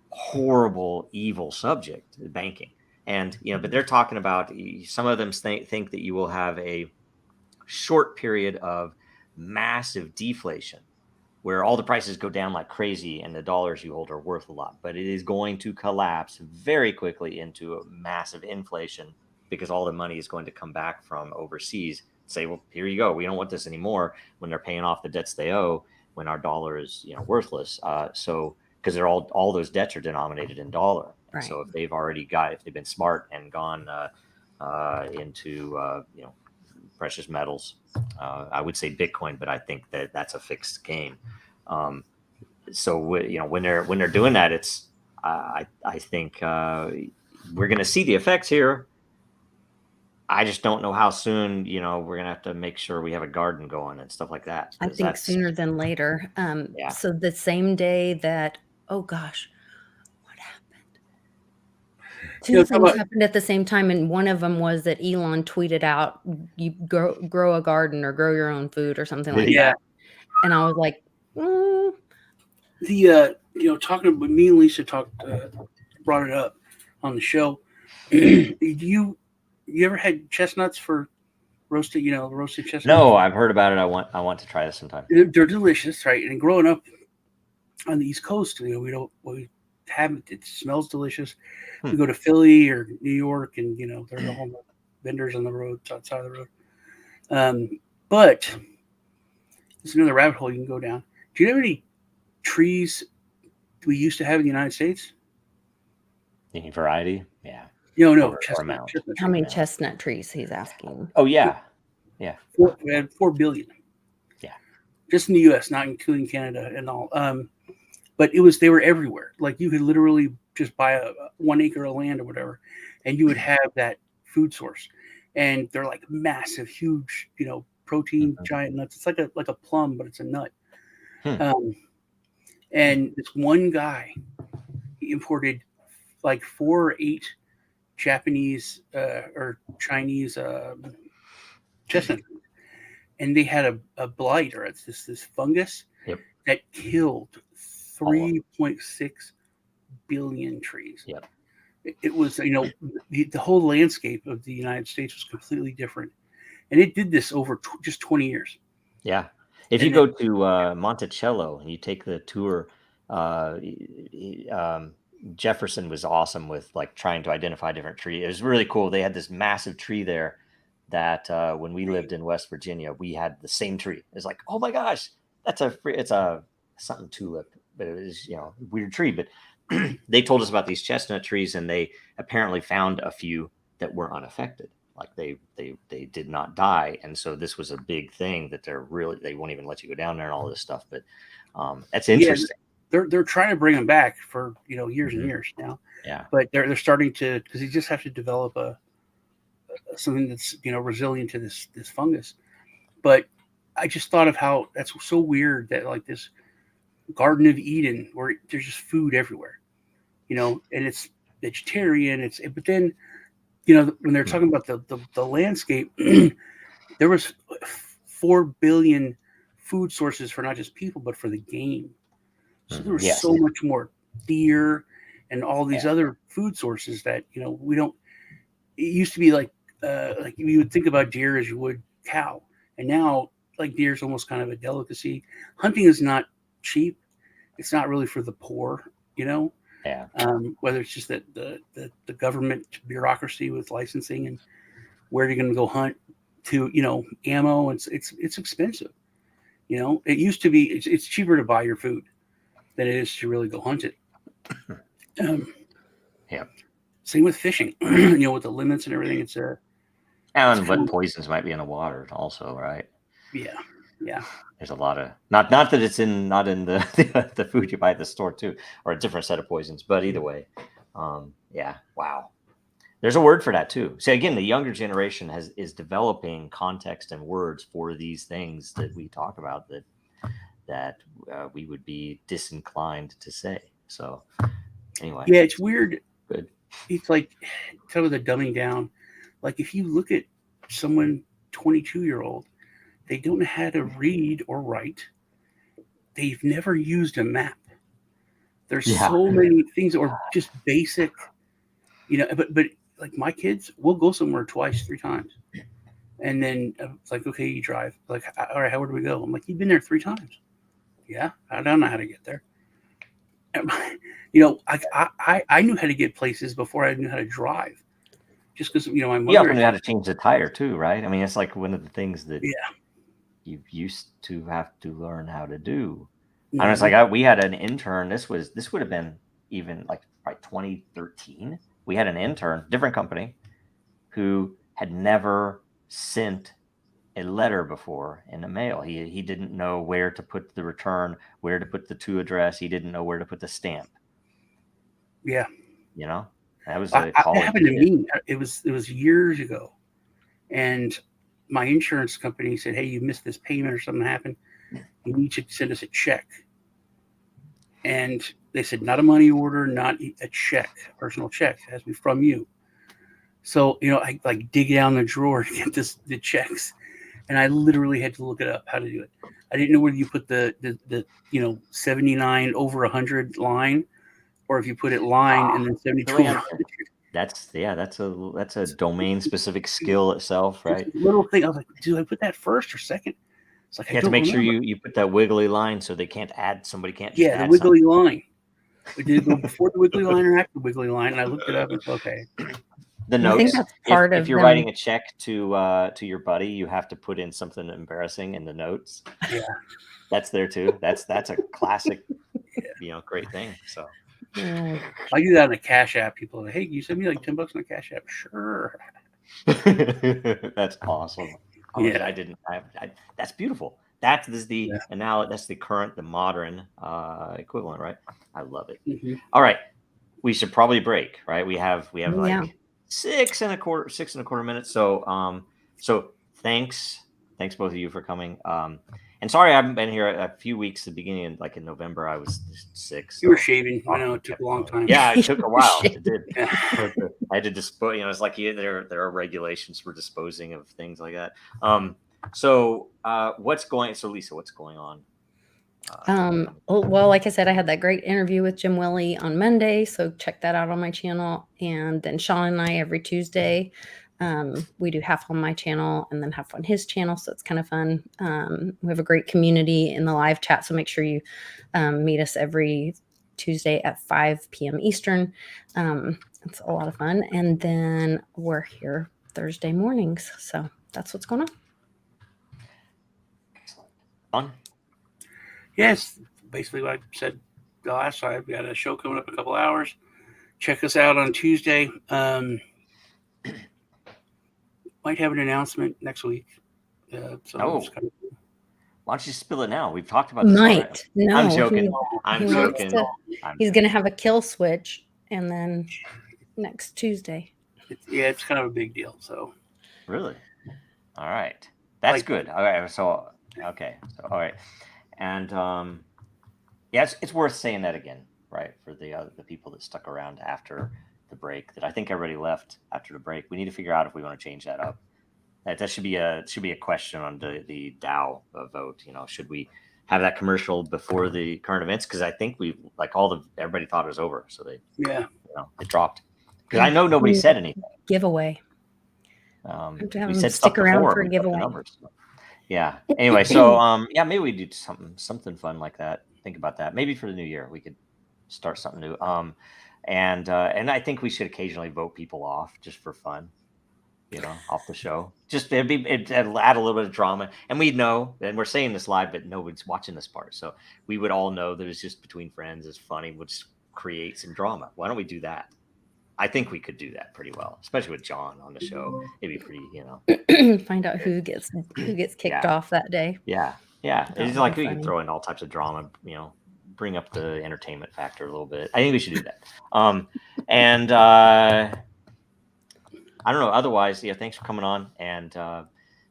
horrible, evil subject, banking. And but they're talking about, some of them think that you will have a short period of massive deflation where all the prices go down like crazy and the dollars you hold are worth a lot, but it is going to collapse very quickly into a massive inflation, because all the money is going to come back from overseas. Say, well, here you go, we don't want this anymore, when they're paying off the debts they owe, when our dollar is worthless. So because they're all those debts are denominated in dollar. Right. So if they've been smart and gone into precious metals, I would say Bitcoin, but I think that's a fixed game. So when they're doing that, it's I think we're going to see the effects here. I just don't know how soon, we're going to have to make sure we have a garden going and stuff like that. I think sooner than later. So the same day that, oh gosh, what happened? Two things happened at the same time. And one of them was that Elon tweeted out, you grow a garden or grow your own food or something like that. And I was like, talking about me and Lisa brought it up on the show. You ever had chestnuts for roasted chestnuts? No, I've heard about it. I want to try this sometime. They're delicious, right? And growing up on the East Coast, we have it. It smells delicious. We go to Philly or New York, and there's a whole vendors on the road, outside of the road. But it's another rabbit hole you can go down. Do you know any trees we used to have in the United States? Any variety? Yeah. No. Chestnut. How many chestnut trees? He's asking. Oh yeah. We had 4 billion. Yeah. Just in the U.S., not including Canada and all. But they were everywhere. Like, you could literally just buy a 1 acre of land or whatever, and you would have that food source. And they're like massive, huge, protein, giant nuts. It's like a plum, but it's a nut. And this one guy, he imported like 4 or 8 Japanese or Chinese chestnut, and they had a blight, or it's this fungus that killed 3.6 billion trees. Yep. It was the whole landscape of the United States was completely different, and it did this over just 20 years. Yeah. If you go to Monticello and you take the tour, Jefferson was awesome with like trying to identify different trees. It was really cool. They had this massive tree there that when we lived in West Virginia, we had the same tree. It's like, oh my gosh, it's a something tulip, but it was weird tree. But they told us about these chestnut trees, and they apparently found a few that were unaffected. Like they did not die, and so this was a big thing that they won't even let you go down there and all this stuff. But that's interesting. they're trying to bring them back for years and years now. Yeah. But they're starting to, because you just have to develop something that's resilient to this fungus. But I just thought of how that's so weird that like this Garden of Eden where there's just food everywhere, and it's vegetarian. But then when they're talking about the landscape, there was 4 billion food sources for not just people but for the game. So there was so much more deer and all these other food sources that we don't. It used to be like you would think about deer as you would cow, and now like deer is almost kind of a delicacy. Hunting is not cheap. It's not really for the poor, Yeah. Whether it's just that the government bureaucracy with licensing and where you're going to go hunt to, ammo. It's expensive. It used to be it's cheaper to buy your food than it is to really go hunt it. Same with fishing, with the limits and everything. And what poisons might be in the water also, right? Yeah. There's a lot of not that it's not in the the food you buy at the store too, or a different set of poisons. But either way, wow. There's a word for that too. So again, the younger generation is developing context and words for these things that we talk about that we would be disinclined to say. So anyway, yeah, it's weird. Good. It's like kind of the dumbing down. Like if you look at someone 22-year-old, they don't know how to read or write. They've never used a map. There's so many things that are just basic, but like my kids will go somewhere twice, 3 times. And then it's like, okay, you drive. Like, all right, where do we go? I'm like, you've been there 3 times. Yeah, I don't know how to get there. I knew how to get places before I knew how to drive. Just because, my mother. You often knew how to change the tire too, right? I mean, it's like one of the things that you used to have to learn how to do. Mm-hmm. I mean, it's like we had an intern. This would have been even like by 2013. We had an intern, different company, who had never sent a letter before in the mail. He didn't know where to put the return, where to put the to address. He didn't know where to put the stamp. Yeah. That was that happened to me. It was years ago. And my insurance company said, hey, you missed this payment or something happened. You need to send us a check. And they said, not a money order, not a check, a personal check. It has to be from you. So, I like dig down the drawer to get the checks. And I literally had to look it up how to do it. I didn't know whether you put the 79 over 100 line, or if you put it line and then 72 over 100. That's a domain specific skill itself, right? Little thing. I was like, do I put that first or second? It's like you have to make sure you put that wiggly line so they can't add. Somebody can't. Just the wiggly line. Did it go before the wiggly line or after the wiggly line? And I looked it up and said, okay. The notes. If you're writing a check to your buddy, you have to put in something embarrassing in the notes. Yeah, that's there too. That's a classic, great thing. So I do that on a Cash App. People are like, hey, can you send me like $10 on a Cash App? Sure. That's awesome. I didn't. That's beautiful. That's the and now that's the modern equivalent, right? I love it. Mm-hmm. All right, we should probably break, right? We have like 6.25 minutes. So thanks both of you for coming. And sorry I haven't been here a few weeks. The beginning, like in November, I was sick. So. You were shaving. I know it took a long time. Yeah, it took a while. It did. I had to dispose. It's like there are regulations for disposing of things like that. So Lisa, what's going on? Well, like I said, I had that great interview with Jim Willie on Monday, so check that out on my channel. And then Sean and I every Tuesday, we do half on my channel and then half on his channel, so it's kind of fun. We have a great community in the live chat, so make sure you meet us every Tuesday at 5 p.m. Eastern. It's a lot of fun. And then we're here Thursday mornings, so that's what's going on. Fun. Yes, basically what I said the last time. We got a show coming up in a couple hours. Check us out on Tuesday. Might have an announcement next week. Why don't you spill it now? We've talked about this already. Might. No. I'm joking. He I'm wants joking. to- I'm He's joking. going to have a kill switch, and then next Tuesday. It's kind of a big deal. So Really? All right. That's Like- good. All right. So, okay. So, all right. And yeah, it's worth saying that again, right? For the people that stuck around after the break, that I think everybody left after the break. We need to figure out if we want to change that up. That should be a question on the DAO vote. You know, should we have that commercial before the current events? Because I think everybody thought it was over, so it dropped. Because I know nobody said anything. Giveaway. We to have them said stick stuff around before for a we got the giveaway. numbers. Yeah. Anyway, so yeah, maybe we do something fun like that. Think about that. Maybe for the new year we could start something new. And I think we should occasionally vote people off just for fun. You know, off the show. Just it'd add a little bit of drama, and we'd know. And we're saying this live, but nobody's watching this part, so we would all know that it's just between friends. It's funny. We'll just create some drama. Why don't we do that? I think we could do that pretty well, especially with John on the show. It'd be pretty, you know. Find out who gets kicked off that day. Yeah. That It's would like be we can funny. throw in all types of drama, you know, bring up the entertainment factor a little bit. I think we should do that. And I don't know. Otherwise, yeah, thanks for coming on. And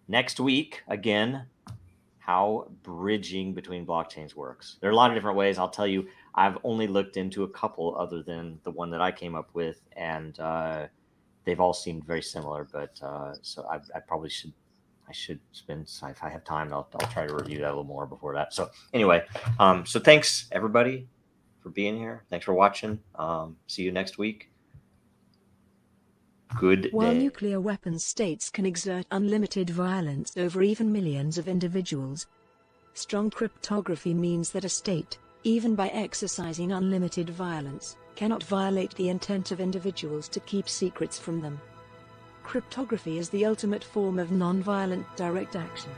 next week, again, how bridging between blockchains works. There are a lot of different ways. I'll tell you, I've only looked into a couple other than the one that I came up with, and they've all seemed very similar. But so I probably should. I should spend, if I have time, I'll try to review that a little more before that. So anyway, so thanks everybody for being here. Thanks for watching. See you next week. Good While day. nuclear weapons states can exert unlimited violence over even millions of individuals, strong cryptography means that a state, even by exercising unlimited violence, cannot violate the intent of individuals to keep secrets from them. Cryptography is the ultimate form of non-violent direct action.